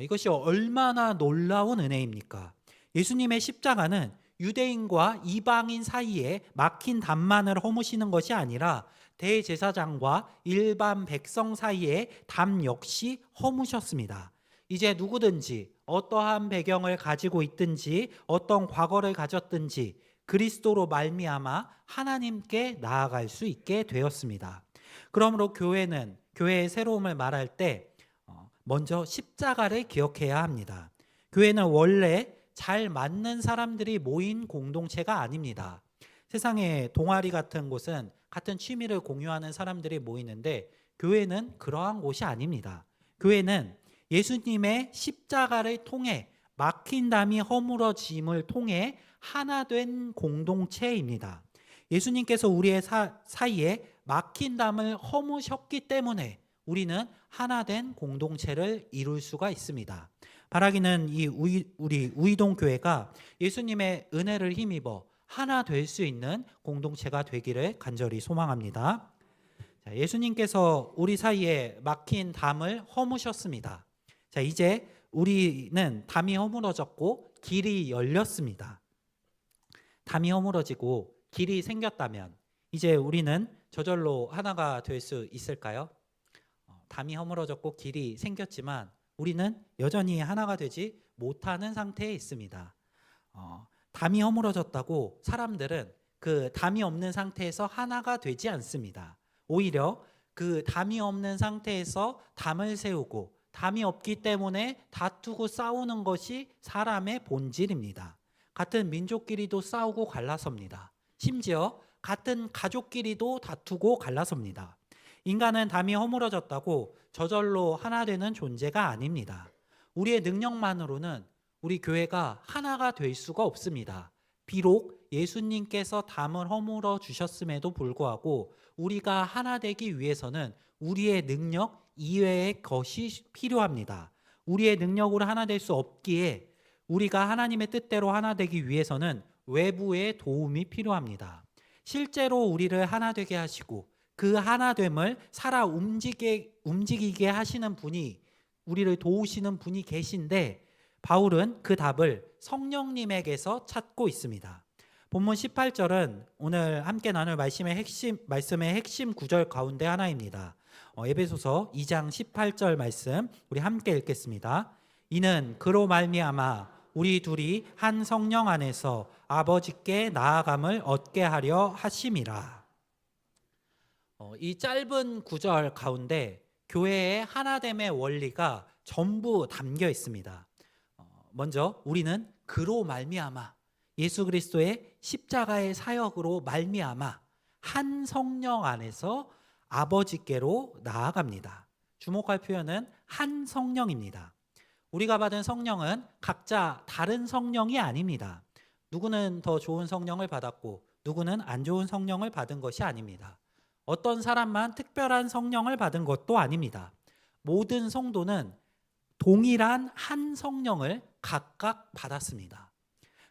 이것이 얼마나 놀라운 은혜입니까? 예수님의 십자가는 유대인과 이방인 사이에 막힌 담만을 허무시는 것이 아니라 대제사장과 일반 백성 사이에 담 역시 허무셨습니다. 이제 누구든지 어떠한 배경을 가지고 있든지 어떤 과거를 가졌든지 그리스도로 말미암아 하나님께 나아갈 수 있게 되었습니다. 그러므로 교회의 새로움을 말할 때 먼저 십자가를 기억해야 합니다. 교회는 원래 잘 맞는 사람들이 모인 공동체가 아닙니다. 세상에 동아리 같은 곳은 같은 취미를 공유하는 사람들이 모이는데 교회는 그러한 곳이 아닙니다. 교회는 예수님의 십자가를 통해 막힌 담이 허물어짐을 통해 하나 된 공동체입니다. 예수님께서 우리의 사이에 막힌 담을 허무셨기 때문에 우리는 하나 된 공동체를 이룰 수가 있습니다. 바라기는 우리 우이동 교회가 예수님의 은혜를 힘입어 하나 될 수 있는 공동체가 되기를 간절히 소망합니다. 자, 예수님께서 우리 사이에 막힌 담을 허무셨습니다. 자, 이제 우리는 담이 허물어졌고 길이 열렸습니다. 담이 허물어지고 길이 생겼다면 이제 우리는 저절로 하나가 될 수 있을까요? 담이 허물어졌고 길이 생겼지만 우리는 여전히 하나가 되지 못하는 상태에 있습니다. 담이 허물어졌다고 사람들은 그 담이 없는 상태에서 하나가 되지 않습니다. 오히려 그 담이 없는 상태에서 담을 세우고 담이 없기 때문에 다투고 싸우는 것이 사람의 본질입니다. 같은 민족끼리도 싸우고 갈라섭니다. 심지어 같은 가족끼리도 다투고 갈라섭니다. 인간은 담이 허물어졌다고 저절로 하나 되는 존재가 아닙니다. 우리의 능력만으로는 우리 교회가 하나가 될 수가 없습니다. 비록 예수님께서 담을 허물어 주셨음에도 불구하고 우리가 하나 되기 위해서는 우리의 능력 이외의 것이 필요합니다. 우리의 능력으로 하나 될 수 없기에 우리가 하나님의 뜻대로 하나 되기 위해서는 외부의 도움이 필요합니다. 실제로 우리를 하나 되게 하시고 그 하나됨을 살아 움직이게 하시는 분이, 우리를 도우시는 분이 계신데 바울은 그 답을 성령님에게서 찾고 있습니다. 본문 18절은 오늘 함께 나눌 말씀의 핵심 구절 가운데 하나입니다. 에베소서 2장 18절 말씀 우리 함께 읽겠습니다. 이는 그로 말미암아 우리 둘이 한 성령 안에서 아버지께 나아감을 얻게 하려 하심이라. 이 짧은 구절 가운데 교회의 하나됨의 원리가 전부 담겨 있습니다. 먼저 우리는 그로 말미암아, 예수 그리스도의 십자가의 사역으로 말미암아 한 성령 안에서 아버지께로 나아갑니다. 주목할 표현은 한 성령입니다. 우리가 받은 성령은 각자 다른 성령이 아닙니다. 누구는 더 좋은 성령을 받았고 누구는 안 좋은 성령을 받은 것이 아닙니다. 어떤 사람만 특별한 성령을 받은 것도 아닙니다. 모든 성도는 동일한 한 성령을 각각 받았습니다.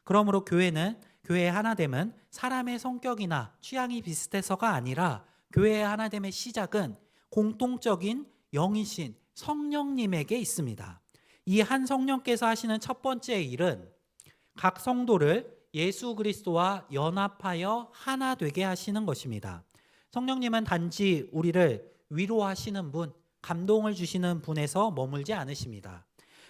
그러므로 교회의 하나됨은 사람의 성격이나 취향이 비슷해서가 아니라 교회의 하나됨의 시작은 공통적인 영이신 성령님에게 있습니다. 이 한 성령께서 하시는 첫 번째 일은 각 성도를 예수 그리스도와 연합하여 하나 되게 하시는 것입니다. 성령님은 단지 우리를 위로하시는 분, 감동을 주시는 분에서 머물지 않으십니다.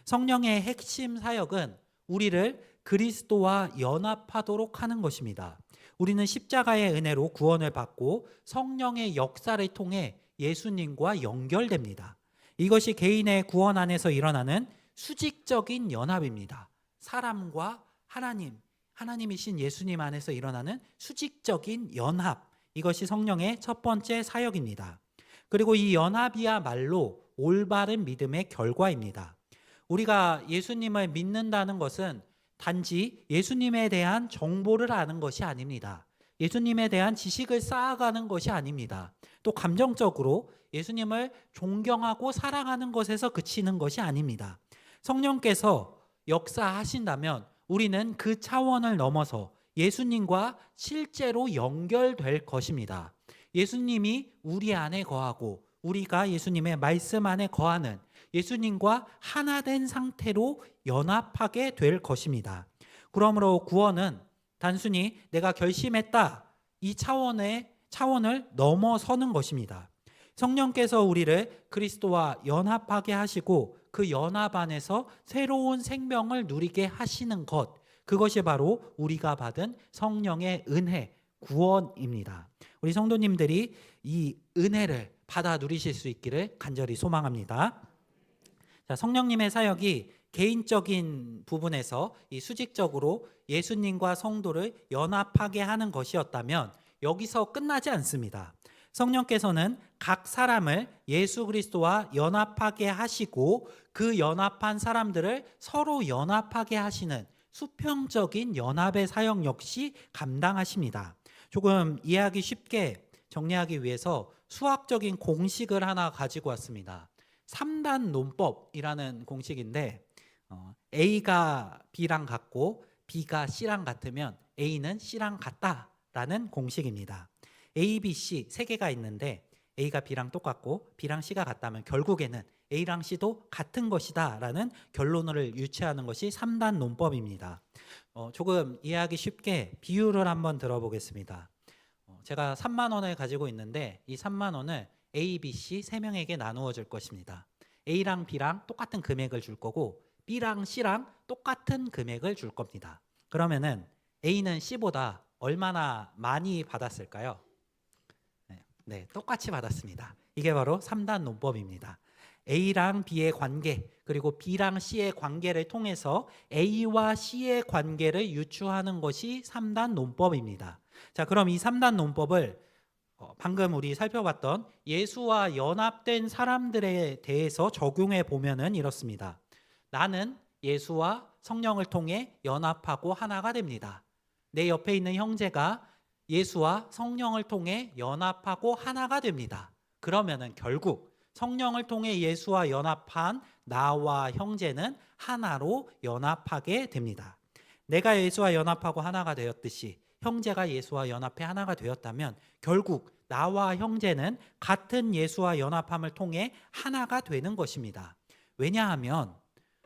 성령의 핵심 사역은 우리를 그리스도와 연합하도록 하는 것입니다. 우리는 십자가의 은혜로 구원을 받고 성령의 역사를 통해 예수님과 연결됩니다. 이것이 개인의 구원 안에서 일어나는 수직적인 연합입니다. 사람과 하나님이신 예수님 안에서 일어나는 수직적인 연합, 이것이 성령의 첫 번째 사역입니다. 그리고 이 연합이야말로 올바른 믿음의 결과입니다. 우리가 예수님을 믿는다는 것은 단지 예수님에 대한 정보를 아는 것이 아닙니다. 예수님에 대한 지식을 쌓아가는 것이 아닙니다. 또 감정적으로 예수님을 존경하고 사랑하는 것에서 그치는 것이 아닙니다. 성령께서 역사하신다면 우리는 그 차원을 넘어서 예수님과 실제로 연결될 것입니다. 예수님이 우리 안에 거하고 우리가 예수님의 말씀 안에 거하는 예수님과 하나 된 상태로 연합하게 될 것입니다. 그러므로 구원은 단순히 내가 결심했다 이 차원을 넘어서는 것입니다. 성령께서 우리를 그리스도와 연합하게 하시고 그 연합 안에서 새로운 생명을 누리게 하시는 것, 그것이 바로 우리가 받은 성령의 은혜, 구원입니다. 우리 성도님들이 이 은혜를 받아 누리실 수 있기를 간절히 소망합니다. 자, 성령님의 사역이 개인적인 부분에서 이 수직적으로 예수님과 성도를 연합하게 하는 것이었다면 여기서 끝나지 않습니다. 성령께서는 각 사람을 예수 그리스도와 연합하게 하시고 그 연합한 사람들을 서로 연합하게 하시는 수평적인 연합의 사역 역시 감당하십니다. 조금 이해하기 쉽게 정리하기 위해서 수학적인 공식을 하나 가지고 왔습니다. 3단 논법이라는 공식인데 A가 B랑 같고 B가 C랑 같으면 A는 C랑 같다라는 공식입니다. A, B, C 세 개가 있는데 A가 B랑 똑같고 B랑 C가 같다면 결국에는 A랑 C도 같은 것이다 라는 결론을 유추하는 것이 3단 논법입니다. 조금 이해하기 쉽게 비유를 한번 들어보겠습니다. 제가 3만 원을 가지고 있는데 이 3만 원을 A, B, C 세 명에게 나누어 줄 것입니다. A랑 B랑 똑같은 금액을 줄 거고 B랑 C랑 똑같은 금액을 줄 겁니다. 그러면은 A는 C보다 얼마나 많이 받았을까요? 네, 똑같이 받았습니다. 이게 바로 3단 논법입니다. A랑 B의 관계 그리고 B랑 C의 관계를 통해서 A와 C의 관계를 유추하는 것이 3단 논법입니다. 자, 그럼 이 3단 논법을 방금 우리 살펴봤던 예수와 연합된 사람들에 대해서 적용해 보면은 이렇습니다. 나는 예수와 성령을 통해 연합하고 하나가 됩니다. 내 옆에 있는 형제가 예수와 성령을 통해 연합하고 하나가 됩니다. 그러면은 결국 성령을 통해 예수와 연합한 나와 형제는 하나로 연합하게 됩니다. 내가 예수와 연합하고 하나가 되었듯이 형제가 예수와 연합해 하나가 되었다면 결국 나와 형제는 같은 예수와 연합함을 통해 하나가 되는 것입니다. 왜냐하면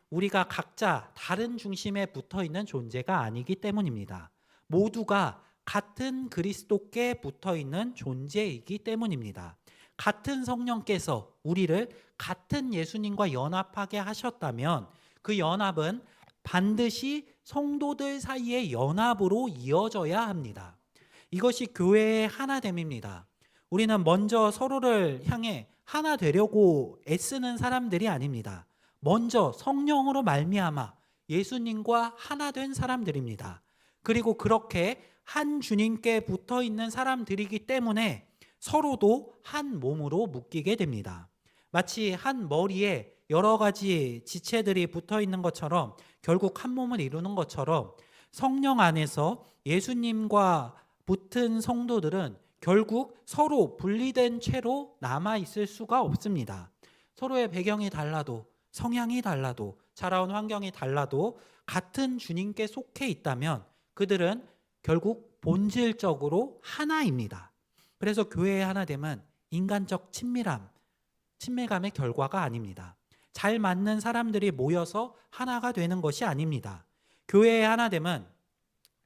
우리가 각자 다른 중심에 붙어 있는 존재가 아니기 때문입니다. 모두가 같은 그리스도께 붙어 있는 존재이기 때문입니다. 같은 성령께서 우리를 같은 예수님과 연합하게 하셨다면 그 연합은 반드시 성도들 사이의 연합으로 이어져야 합니다. 이것이 교회의 하나됨입니다. 우리는 먼저 서로를 향해 하나 되려고 애쓰는 사람들이 아닙니다. 먼저 성령으로 말미암아 예수님과 하나 된 사람들입니다. 그리고 그렇게 한 주님께 붙어 있는 사람들이기 때문에 서로도 한 몸으로 묶이게 됩니다. 마치 한 머리에 여러 가지 지체들이 붙어 있는 것처럼 결국 한 몸을 이루는 것처럼 성령 안에서 예수님과 붙은 성도들은 결국 서로 분리된 채로 남아 있을 수가 없습니다. 서로의 배경이 달라도 성향이 달라도 자라온 환경이 달라도 같은 주님께 속해 있다면 그들은 결국 본질적으로 하나입니다. 그래서 교회의 하나됨은 인간적 친밀감의 결과가 아닙니다. 잘 맞는 사람들이 모여서 하나가 되는 것이 아닙니다. 교회의 하나됨은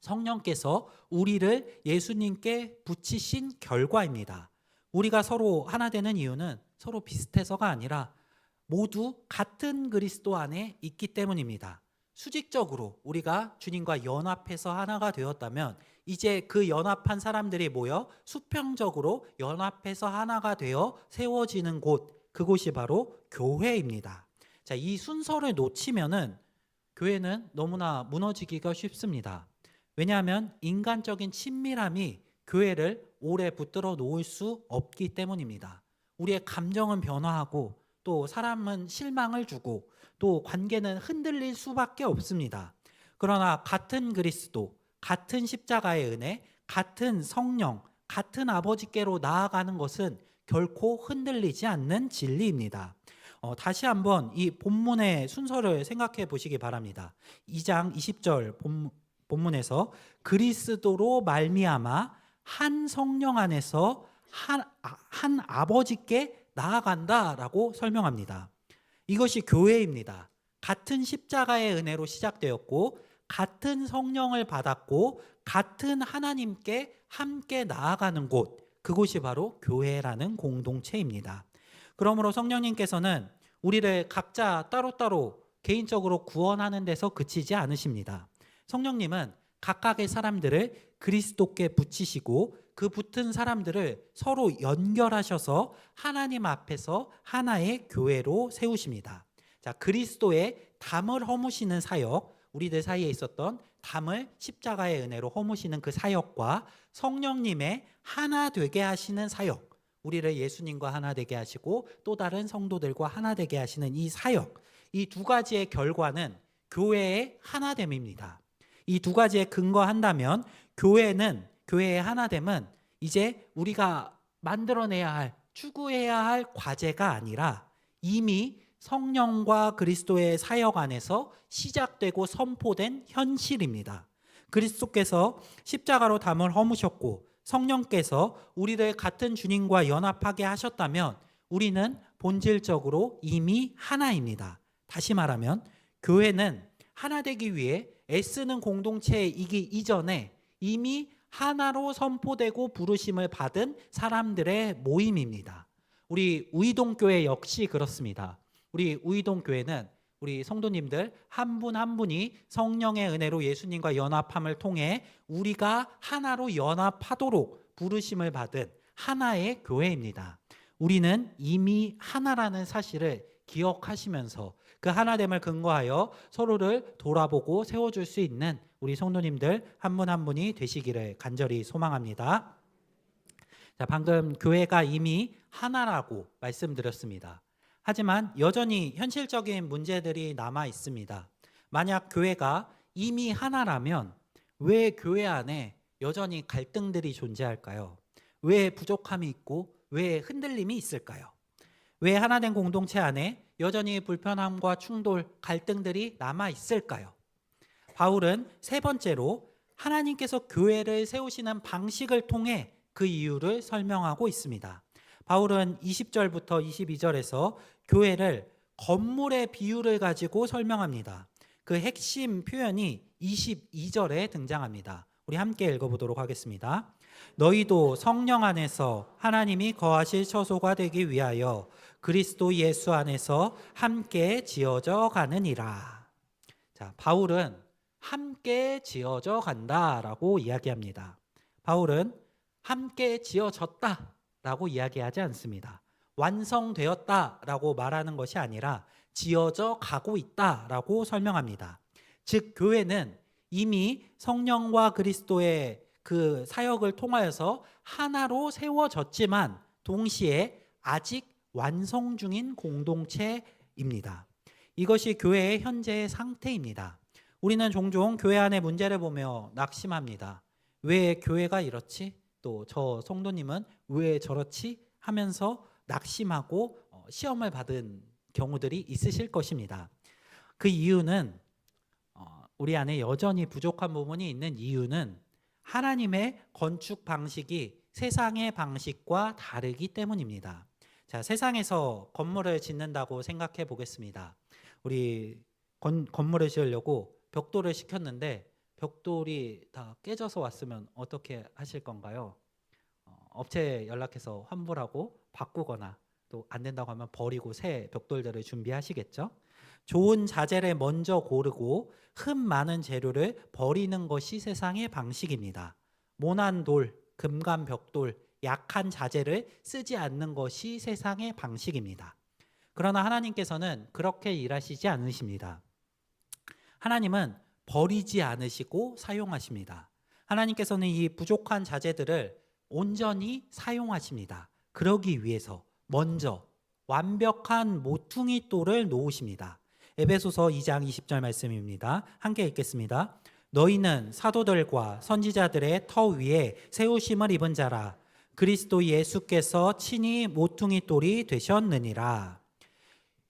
성령께서 우리를 예수님께 붙이신 결과입니다. 우리가 서로 하나 되는 이유는 서로 비슷해서가 아니라 모두 같은 그리스도 안에 있기 때문입니다. 수직적으로 우리가 주님과 연합해서 하나가 되었다면 이제 그 연합한 사람들이 모여 수평적으로 연합해서 하나가 되어 세워지는 곳, 그곳이 바로 교회입니다. 자, 이 순서를 놓치면은 교회는 너무나 무너지기가 쉽습니다. 왜냐하면 인간적인 친밀함이 교회를 오래 붙들어 놓을 수 없기 때문입니다. 우리의 감정은 변화하고 또 사람은 실망을 주고 또 관계는 흔들릴 수밖에 없습니다. 그러나 같은 그리스도, 같은 십자가의 은혜, 같은 성령, 같은 아버지께로 나아가는 것은 결코 흔들리지 않는 진리입니다. 다시 한번 이 본문의 순서를 생각해 보시기 바랍니다. 2장 20절 본문에서 그리스도로 말미암아 한 성령 안에서 한 아버지께 나아간다라고 설명합니다. 이것이 교회입니다. 같은 십자가의 은혜로 시작되었고 같은 성령을 받았고 같은 하나님께 함께 나아가는 곳, 그곳이 바로 교회라는 공동체입니다. 그러므로 성령님께서는 우리를 각자 따로따로 개인적으로 구원하는 데서 그치지 않으십니다. 성령님은 각각의 사람들을 그리스도께 붙이시고 그 붙은 사람들을 서로 연결하셔서 하나님 앞에서 하나의 교회로 세우십니다. 자, 그리스도의 담을 허무시는 사역, 우리들 사이에 있었던 담을 십자가의 은혜로 허무시는 그 사역과 성령님의 하나 되게 하시는 사역, 우리를 예수님과 하나 되게 하시고 또 다른 성도들과 하나 되게 하시는 이 사역, 이 두 가지의 결과는 교회의 하나됨입니다. 이 두 가지에 근거한다면 교회의 하나됨은 이제 우리가 만들어내야 할, 추구해야 할 과제가 아니라 이미 성령과 그리스도의 사역 안에서 시작되고 선포된 현실입니다. 그리스도께서 십자가로 담을 허무셨고 성령께서 우리를 같은 주님과 연합하게 하셨다면 우리는 본질적으로 이미 하나입니다. 다시 말하면 교회는 하나 되기 위해 애쓰는 공동체이기 이전에 이미 하나로 선포되고 부르심을 받은 사람들의 모임입니다. 우리 우이동교회 역시 그렇습니다. 우리 우이동교회는 우리 성도님들 한 분 한 분이 성령의 은혜로 예수님과 연합함을 통해 우리가 하나로 연합하도록 부르심을 받은 하나의 교회입니다. 우리는 이미 하나라는 사실을 기억하시면서 그 하나됨을 근거하여 서로를 돌아보고 세워줄 수 있는 우리 성도님들 한 분 한 분이 되시기를 간절히 소망합니다. 자, 방금 교회가 이미 하나라고 말씀드렸습니다. 하지만 여전히 현실적인 문제들이 남아 있습니다. 만약 교회가 이미 하나라면 왜 교회 안에 여전히 갈등들이 존재할까요? 왜 부족함이 있고 왜 흔들림이 있을까요? 왜 하나된 공동체 안에 여전히 불편함과 충돌, 갈등들이 남아 있을까요? 바울은 세 번째로 하나님께서 교회를 세우시는 방식을 통해 그 이유를 설명하고 있습니다. 바울은 20절부터 22절에서 교회를 건물의 비유를 가지고 설명합니다. 그 핵심 표현이 22절에 등장합니다. 우리 함께 읽어보도록 하겠습니다. 너희도 성령 안에서 하나님이 거하실 처소가 되기 위하여 그리스도 예수 안에서 함께 지어져 가느니라. 자, 바울은 함께 지어져 간다라고 이야기합니다. 바울은 함께 지어졌다라고 이야기하지 않습니다. 완성되었다라고 말하는 것이 아니라 지어져 가고 있다라고 설명합니다. 즉 교회는 이미 성령과 그리스도의 그 사역을 통하여서 하나로 세워졌지만 동시에 아직 완성 중인 공동체입니다. 이것이 교회의 현재의 상태입니다. 우리는 종종 교회 안의 문제를 보며 낙심합니다. 왜 교회가 이렇지? 또 저 성도님은 왜 저렇지? 하면서 낙심하고 시험을 받은 경우들이 있으실 것입니다. 그 이유는 우리 안에 여전히 부족한 부분이 있는 이유는 하나님의 건축 방식이 세상의 방식과 다르기 때문입니다. 자, 세상에서 건물을 짓는다고 생각해 보겠습니다. 우리 건물을 지으려고 벽돌을 시켰는데 벽돌이 다 깨져서 왔으면 어떻게 하실 건가요? 업체에 연락해서 환불하고 바꾸거나 또 안 된다고 하면 버리고 새 벽돌들을 준비하시겠죠? 좋은 자재를 먼저 고르고 흠 많은 재료를 버리는 것이 세상의 방식입니다. 모난 돌, 금간 벽돌, 약한 자재를 쓰지 않는 것이 세상의 방식입니다. 그러나 하나님께서는 그렇게 일하시지 않으십니다. 하나님은 버리지 않으시고 사용하십니다. 하나님께서는 이 부족한 자재들을 온전히 사용하십니다. 그러기 위해서 먼저 완벽한 모퉁이 돌을 놓으십니다. 에베소서 2장 20절 말씀입니다. 함께 읽겠습니다. 너희는 사도들과 선지자들의 터 위에 세우심을 입은 자라. 그리스도 예수께서 친히 모퉁이 돌이 되셨느니라.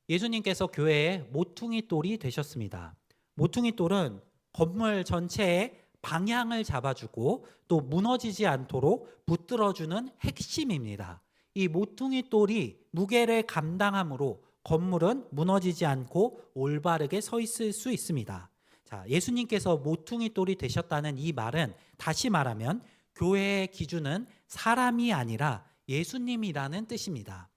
예수님께서 교회의 모퉁이 돌이 되셨습니다. 모퉁이 돌은 건물 전체의 방향을 잡아주고 또 무너지지 않도록 붙들어주는 핵심입니다. 이 모퉁이 돌이 무게를 감당함으로 건물은 무너지지 않고 올바르게 서 있을 수 있습니다. 자, 예수님께서 모퉁이 돌이 되셨다는 이 말은 다시 말하면 교회의 기준은 사람이 아니라 예수님이라는 뜻입니다.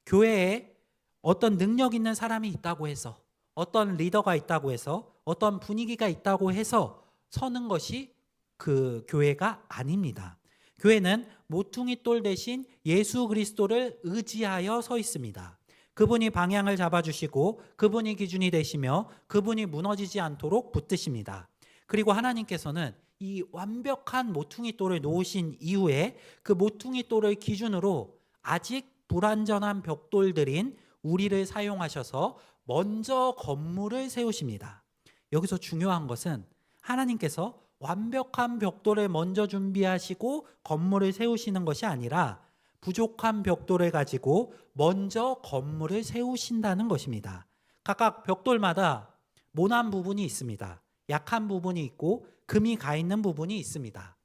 교회에 어떤 능력 있는 사람이 있다고 해서, 어떤 리더가 있다고 해서, 어떤 분위기가 있다고 해서 서는 것이 그 교회가 아닙니다. 교회는 모퉁이 돌 대신 예수 그리스도를 의지하여 서 있습니다. 그분이 방향을 잡아주시고 그분이 기준이 되시며 그분이 무너지지 않도록 붙드십니다. 그리고 하나님께서는 이 완벽한 모퉁이 돌을 놓으신 이후에 그 모퉁이 돌을 기준으로 아직 불완전한 벽돌들인 우리를 사용하셔서 먼저 건물을 세우십니다. 여기서 중요한 것은 하나님께서 완벽한 벽돌을 먼저 준비하시고 건물을 세우시는 것이 아니라 부족한 벽돌을 가지고 먼저 건물을 세우신다는 것입니다. 각각 벽돌마다 모난 부분이 있습니다. 약한 부분이 있고 금이 가 있는 부분이 있습니다.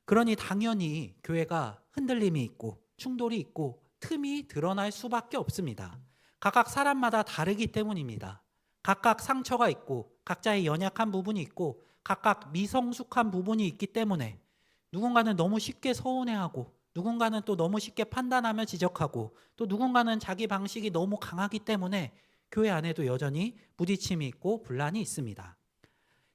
그러니 당연히 교회가 흔들림이 있고 충돌이 있고 틈이 드러날 수밖에 없습니다. 각각 사람마다 다르기 때문입니다. 각각 상처가 있고 각자의 연약한 부분이 있고 각각 미성숙한 부분이 있기 때문에 누군가는 너무 쉽게 서운해하고 누군가는 또 너무 쉽게 판단하며 지적하고 또 누군가는 자기 방식이 너무 강하기 때문에 교회 안에도 여전히 부딪힘이 있고 분란이 있습니다.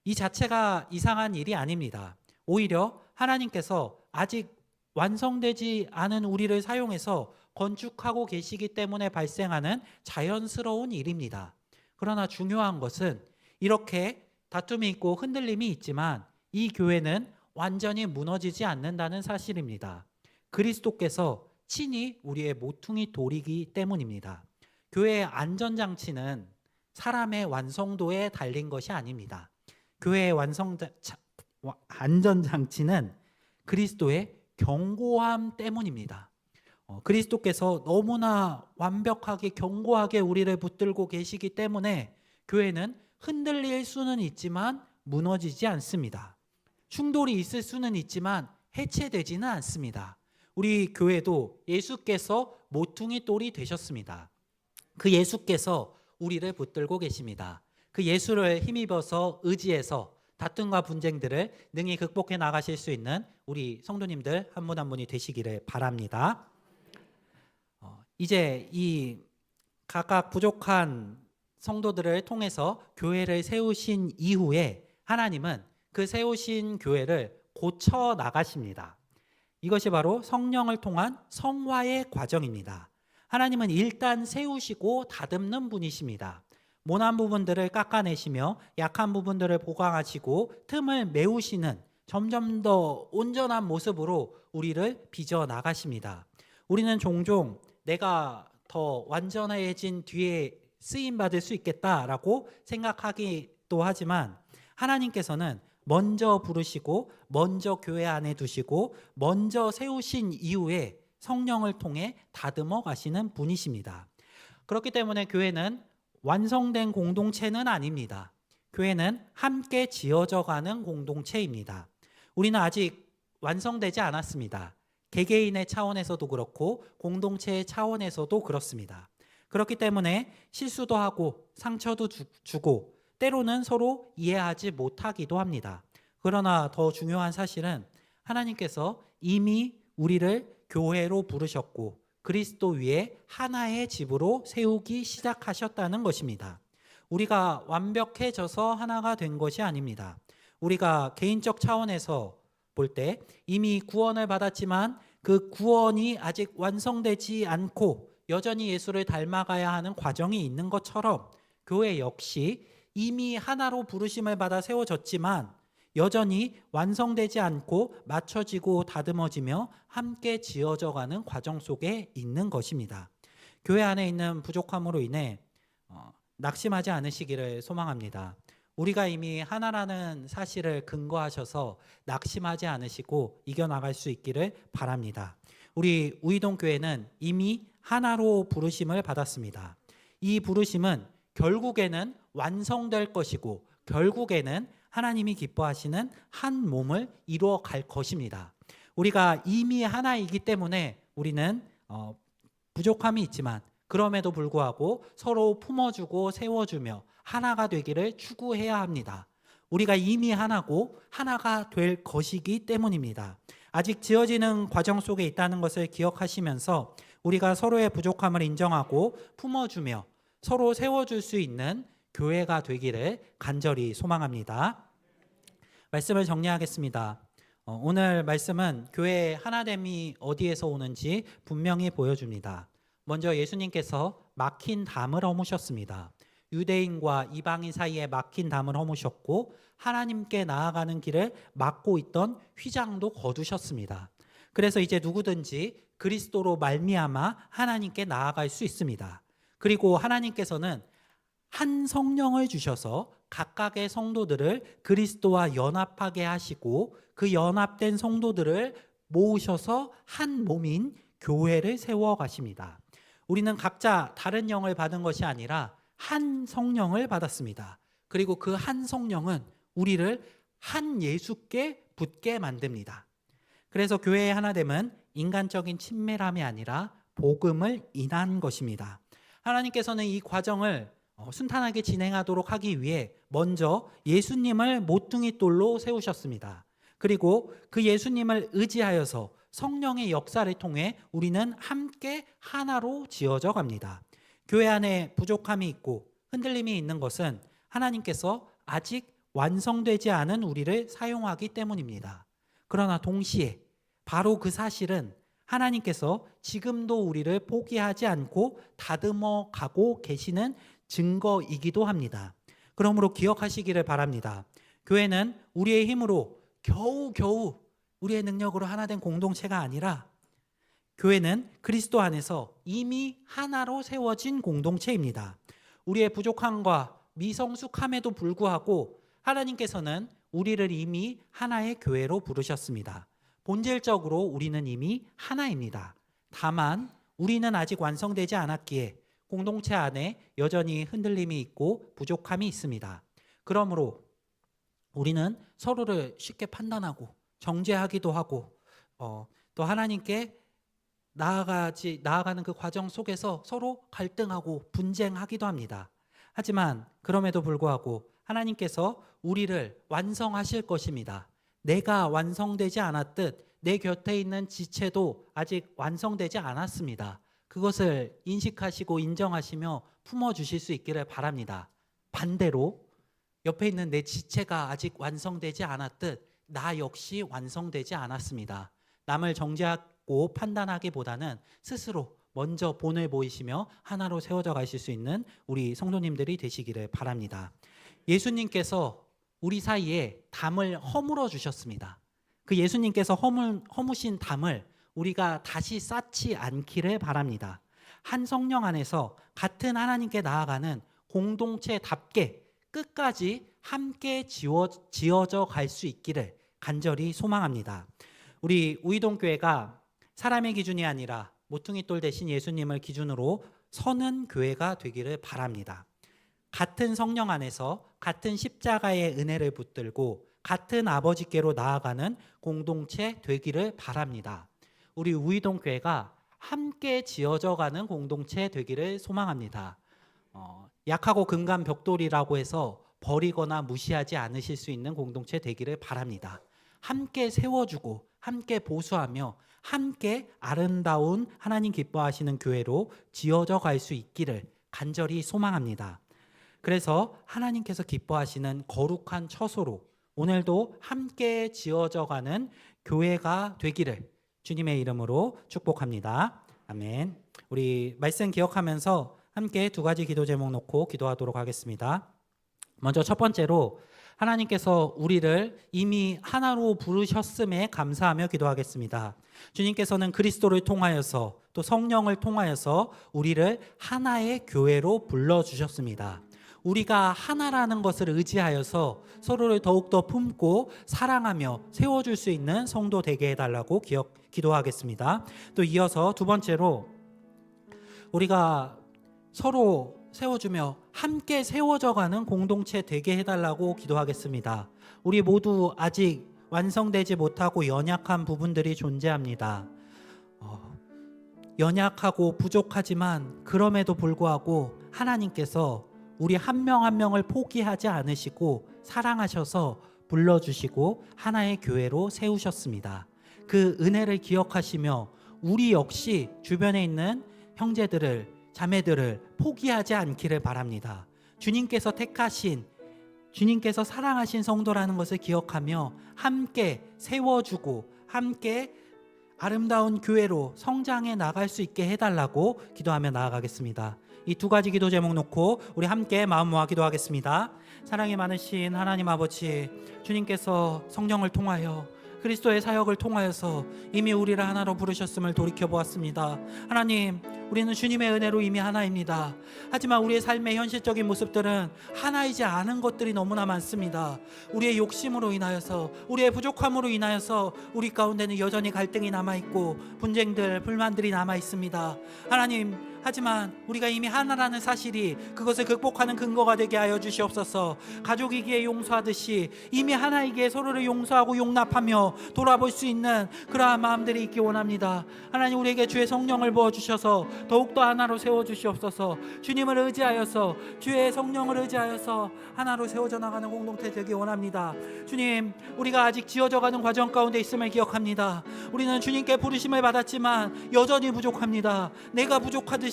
이 자체가 이상한 일이 아닙니다. 오히려 하나님께서 아직 완성되지 않은 우리를 사용해서 건축하고 계시기 때문에 발생하는 자연스러운 일입니다. 그러나 중요한 것은 이렇게 다툼이 있고 흔들림이 있지만 이 교회는 완전히 무너지지 않는다는 사실입니다. 그리스도께서 친히 우리의 모퉁이 돌이기 때문입니다. 교회의 안전장치는 사람의 완성도에 달린 것이 아닙니다. 교회의 안전장치는 그리스도의 견고함 때문입니다. 그리스도께서 너무나 완벽하게 견고하게 우리를 붙들고 계시기 때문에 교회는 흔들릴 수는 있지만 무너지지 않습니다. 충돌이 있을 수는 있지만 해체되지는 않습니다. 우리 교회도 예수께서 모퉁이 돌이 되셨습니다. 그 예수께서 우리를 붙들고 계십니다. 그 예수를 힘입어서 의지해서 다툼과 분쟁들을 능히 극복해 나가실 수 있는 우리 성도님들 한 분 한 분이 되시기를 바랍니다. 이제 이 각각 부족한 성도들을 통해서 교회를 세우신 이후에 하나님은 그 세우신 교회를 고쳐 나가십니다. 이것이 바로 성령을 통한 성화의 과정입니다. 하나님은 일단 세우시고 다듬는 분이십니다. 모난 부분들을 깎아내시며 약한 부분들을 보강하시고 틈을 메우시는 점점 더 온전한 모습으로 우리를 빚어 나가십니다. 우리는 종종 내가 더 완전해진 뒤에 쓰임받을 수 있겠다라고 생각하기도 하지만 하나님께서는 먼저 부르시고 먼저 교회 안에 두시고 먼저 세우신 이후에 성령을 통해 다듬어 가시는 분이십니다. 그렇기 때문에 교회는 완성된 공동체는 아닙니다. 교회는 함께 지어져 가는 공동체입니다. 우리는 아직 완성되지 않았습니다. 개개인의 차원에서도 그렇고 공동체의 차원에서도 그렇습니다. 그렇기 때문에 실수도 하고 상처도 주고 때로는 서로 이해하지 못하기도 합니다. 그러나 더 중요한 사실은 하나님께서 이미 우리를 교회로 부르셨고 그리스도 위에 하나의 집으로 세우기 시작하셨다는 것입니다. 우리가 완벽해져서 하나가 된 것이 아닙니다. 우리가 개인적 차원에서 볼 때 이미 구원을 받았지만 그 구원이 아직 완성되지 않고 여전히 예수를 닮아가야 하는 과정이 있는 것처럼 교회 역시 이미 하나로 부르심을 받아 세워졌지만 여전히 완성되지 않고 맞춰지고 다듬어지며 함께 지어져가는 과정 속에 있는 것입니다. 교회 안에 있는 부족함으로 인해 낙심하지 않으시기를 소망합니다. 우리가 이미 하나라는 사실을 근거하셔서 낙심하지 않으시고 이겨나갈 수 있기를 바랍니다. 우리 우이동 교회는 이미 하나로 부르심을 받았습니다. 이 부르심은 결국에는 완성될 것이고 결국에는 하나님이 기뻐하시는 한 몸을 이루어 갈 것입니다. 우리가 이미 하나이기 때문에 우리는 부족함이 있지만 그럼에도 불구하고 서로 품어주고 세워주며 하나가 되기를 추구해야 합니다. 우리가 이미 하나고 하나가 될 것이기 때문입니다. 아직 지어지는 과정 속에 있다는 것을 기억하시면서 우리가 서로의 부족함을 인정하고 품어주며 서로 세워줄 수 있는 교회가 되기를 간절히 소망합니다. 말씀을 정리하겠습니다. 오늘 말씀은 교회의 하나됨이 어디에서 오는지 분명히 보여줍니다. 먼저 예수님께서 막힌 담을 허무셨습니다. 유대인과 이방인 사이에 막힌 담을 허무셨고 하나님께 나아가는 길을 막고 있던 휘장도 거두셨습니다. 그래서 이제 누구든지 그리스도로 말미암아 하나님께 나아갈 수 있습니다. 그리고 하나님께서는 한 성령을 주셔서 각각의 성도들을 그리스도와 연합하게 하시고 그 연합된 성도들을 모으셔서 한 몸인 교회를 세워 가십니다. 우리는 각자 다른 영을 받은 것이 아니라 한 성령을 받았습니다. 그리고 그 한 성령은 우리를 한 예수께 붙게 만듭니다. 그래서 교회의 하나됨은 인간적인 친밀함이 아니라 복음을 인한 것입니다. 하나님께서는 이 과정을 순탄하게 진행하도록 하기 위해 먼저 예수님을 모퉁이 돌로 세우셨습니다. 그리고 그 예수님을 의지하여서 성령의 역사를 통해 우리는 함께 하나로 지어져 갑니다. 교회 안에 부족함이 있고 흔들림이 있는 것은 하나님께서 아직 완성되지 않은 우리를 사용하기 때문입니다. 그러나 동시에 바로 그 사실은 하나님께서 지금도 우리를 포기하지 않고 다듬어 가고 계시는 증거이기도 합니다. 그러므로 기억하시기를 바랍니다. 교회는 우리의 힘으로 겨우겨우 우리의 능력으로 하나 된 공동체가 아니라 교회는 그리스도 안에서 이미 하나로 세워진 공동체입니다. 우리의 부족함과 미성숙함에도 불구하고 하나님께서는 우리를 이미 하나의 교회로 부르셨습니다. 본질적으로 우리는 이미 하나입니다. 다만 우리는 아직 완성되지 않았기에 공동체 안에 여전히 흔들림이 있고 부족함이 있습니다. 그러므로 우리는 서로를 쉽게 판단하고 정죄하기도 하고 또 하나님께 나아가는 그 과정 속에서 서로 갈등하고 분쟁하기도 합니다. 하지만 그럼에도 불구하고 하나님께서 우리를 완성하실 것입니다. 내가 완성되지 않았듯 내 곁에 있는 지체도 아직 완성되지 않았습니다. 그것을 인식하시고 인정하시며 품어주실 수 있기를 바랍니다. 반대로 옆에 있는 내 지체가 아직 완성되지 않았듯 나 역시 완성되지 않았습니다. 남을 정죄하고 판단하기보다는 스스로 먼저 본을 보이시며 하나로 세워져 가실 수 있는 우리 성도님들이 되시기를 바랍니다. 예수님께서 우리 사이에 담을 허물어 주셨습니다. 그 예수님께서 허무신 담을 우리가 다시 쌓지 않기를 바랍니다. 한 성령 안에서 같은 하나님께 나아가는 공동체답게 끝까지 함께 지어져 갈 수 있기를 간절히 소망합니다. 우리 우이동교회가 사람의 기준이 아니라 모퉁이돌 대신 예수님을 기준으로 서는 교회가 되기를 바랍니다. 같은 성령 안에서 같은 십자가의 은혜를 붙들고 같은 아버지께로 나아가는 공동체 되기를 바랍니다. 우리 우이동교회가 함께 지어져가는 공동체 되기를 소망합니다. 약하고 근간 벽돌이라고 해서 버리거나 무시하지 않으실 수 있는 공동체 되기를 바랍니다. 함께 세워주고 함께 보수하며 함께 아름다운 하나님 기뻐하시는 교회로 지어져 갈 수 있기를 간절히 소망합니다. 그래서 하나님께서 기뻐하시는 거룩한 처소로 오늘도 함께 지어져 가는 교회가 되기를 주님의 이름으로 축복합니다. 아멘. 우리 말씀 기억하면서 함께 두 가지 기도 제목 놓고 기도하도록 하겠습니다. 먼저 첫 번째로 하나님께서 우리를 이미 하나로 부르셨음에 감사하며 기도하겠습니다. 주님께서는 그리스도를 통하여서 또 성령을 통하여서 우리를 하나의 교회로 불러주셨습니다. 우리가 하나라는 것을 의지하여서 서로를 더욱더 품고 사랑하며 세워줄 수 있는 성도 되게 해달라고 기도하겠습니다. 또 이어서 두 번째로 우리가 서로 세워주며 함께 세워져가는 공동체 되게 해달라고 기도하겠습니다. 우리 모두 아직 완성되지 못하고 연약한 부분들이 존재합니다. 연약하고 부족하지만 그럼에도 불구하고 하나님께서 우리 한 명 한 명을 포기하지 않으시고 사랑하셔서 불러주시고 하나의 교회로 세우셨습니다. 그 은혜를 기억하시며 우리 역시 주변에 있는 형제들을, 자매들을 포기하지 않기를 바랍니다. 주님께서 택하신, 주님께서 사랑하신 성도라는 것을 기억하며 함께 세워주고 함께 아름다운 교회로 성장해 나갈 수 있게 해달라고 기도하며 나아가겠습니다. 이 두 가지 기도 제목 놓고 우리 함께 마음 모아 기도하겠습니다. 사랑이 많으신 하나님 아버지, 주님께서 성령을 통하여 그리스도의 사역을 통하여서 이미 우리를 하나로 부르셨음을 돌이켜보았습니다. 하나님, 우리는 주님의 은혜로 이미 하나입니다. 하지만 우리의 삶의 현실적인 모습들은 하나이지 않은 것들이 너무나 많습니다. 우리의 욕심으로 인하여서, 우리의 부족함으로 인하여서 우리 가운데는 여전히 갈등이 남아있고 분쟁들, 불만들이 남아있습니다. 하나님, 하지만 우리가 이미 하나라는 사실이 그것을 극복하는 근거가 되게 하여 주시옵소서. 가족이기에 용서하듯이 이미 하나이기에 서로를 용서하고 용납하며 돌아볼 수 있는 그러한 마음들이 있기 원합니다. 하나님, 우리에게 주의 성령을 부어주셔서 더욱더 하나로 세워주시옵소서. 주님을 의지하여서, 주의 성령을 의지하여서 하나로 세워져 나가는 공동체 되기 원합니다. 주님, 우리가 아직 지어져가는 과정 가운데 있음을 기억합니다. 우리는 주님께 부르심을 받았지만 여전히 부족합니다. 내가 부족하듯이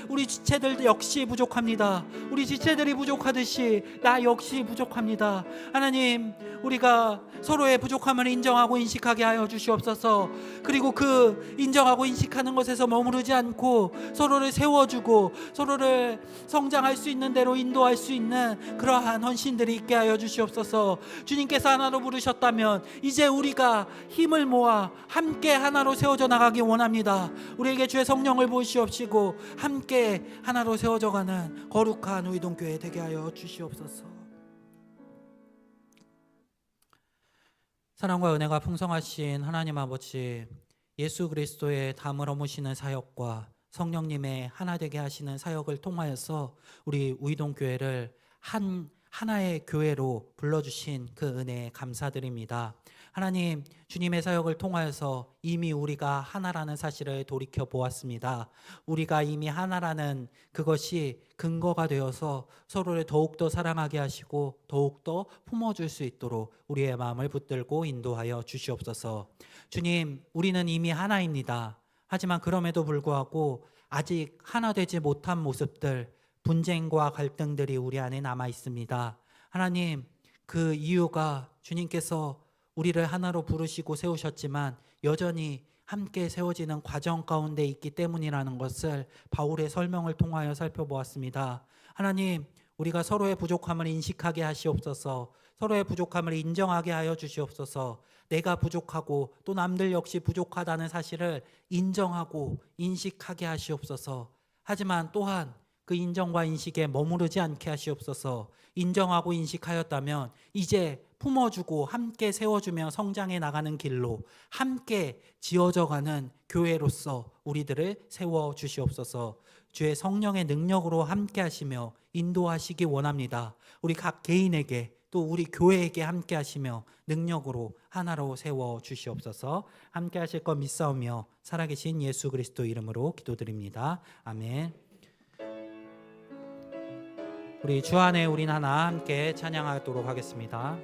우리 지체들 역시 부족합니다. 우리 지체들이 부족하듯이 나 역시 부족합니다. 하나님, 우리가 서로의 부족함을 인정하고 인식하게 하여 주시옵소서. 그리고 그 인정하고 인식하는 것에서 머무르지 않고 서로를 세워주고 서로를 성장할 수 있는 대로 인도할 수 있는 그러한 헌신들이 있게 하여 주시옵소서. 주님께서 하나로 부르셨다면 이제 우리가 힘을 모아 함께 하나로 세워져 나가기 원합니다. 우리에게 주의 성령을 부으시옵시고 함께 하나로 세워져가는 거룩한 의동교회 되게 하여 주시옵소서. 사랑과 은혜가 풍성하신 하나님 아버지, 예수 그리스도의 담을 허무시는 사역과 성령님의 하나 되게 하시는 사역을 통하여서 우리 우이동교회를 하나의 교회로 불러주신 그 은혜에 감사드립니다. 하나님, 주님의 사역을 통하여서 이미 우리가 하나라는 사실을 돌이켜 보았습니다. 우리가 이미 하나라는 그것이 근거가 되어서 서로를 더욱더 사랑하게 하시고 더욱더 품어줄 수 있도록 우리의 마음을 붙들고 인도하여 주시옵소서. 주님, 우리는 이미 하나입니다. 하지만 그럼에도 불구하고 아직 하나 되지 못한 모습들, 분쟁과 갈등들이 우리 안에 남아 있습니다. 하나님, 그 이유가 주님께서 우리를 하나로 부르시고 세우셨지만 여전히 함께 세워지는 과정 가운데 있기 때문이라는 것을 바울의 설명을 통하여 살펴보았습니다. 하나님, 우리가 서로의 부족함을 인식하게 하시옵소서. 서로의 부족함을 인정하게 하여 주시옵소서. 내가 부족하고 또 남들 역시 부족하다는 사실을 인정하고 인식하게 하시옵소서. 하지만 또한 그 인정과 인식에 머무르지 않게 하시옵소서. 인정하고 인식하였다면 이제 품어주고 함께 세워주며 성장해 나가는 길로 함께 지어져가는 교회로서 우리들을 세워주시옵소서. 주의 성령의 능력으로 함께 하시며 인도하시기 원합니다. 우리 각 개인에게 또 우리 교회에게 함께 하시며 능력으로 하나로 세워주시옵소서. 함께 하실 것 믿사오며 살아계신 예수 그리스도 이름으로 기도드립니다. 아멘. 우리 주 안에 우린 하나 함께 찬양하도록 하겠습니다.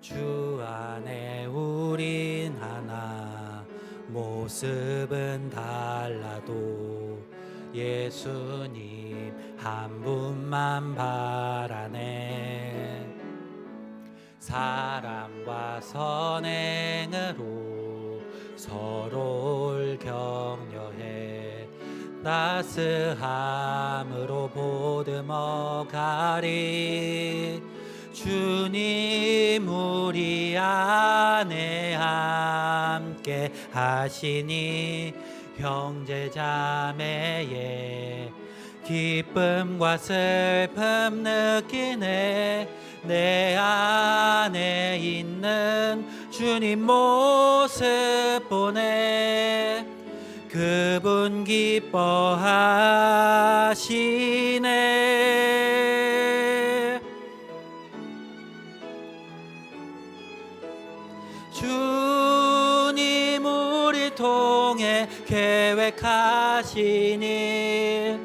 주 안에 우린 하나, 모습은 달라도 예수님 한 분만 바라네. 사랑과 선행으로 서로를 격려해 따스함으로 보듬어 가리. 주님 우리 안에 함께 하시니 형제 자매의 기쁨과 슬픔 느끼네. 내 안에 있는 주님 모습 보네. 그분 기뻐하시네. 계획하신 일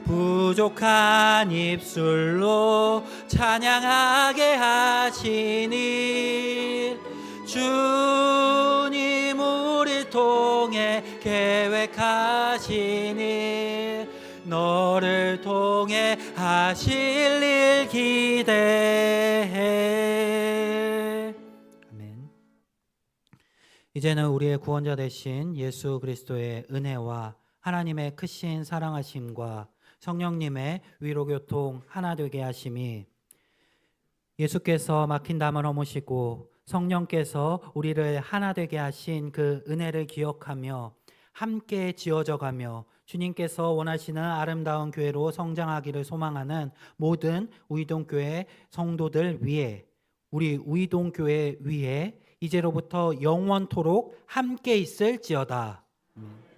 부족한 입술로 찬양하게 하신 일 주님 우리 통해 계획하신 일 너를 통해 하실 일 기대해. 아멘. 이제는 우리의 구원자 되신 예수 그리스도의 은혜와 하나님의 크신 사랑하심과 성령님의 위로교통 하나 되게 하심이 예수께서 막힌 담을 허무시고 성령께서 우리를 하나 되게 하신 그 은혜를 기억하며 함께 지어져 가며 주님께서 원하시는 아름다운 교회로 성장하기를 소망하는 모든 우이동교회 성도들 위해 우리 우이동교회 위에 이제로부터 영원토록 함께 있을지어다. 아멘.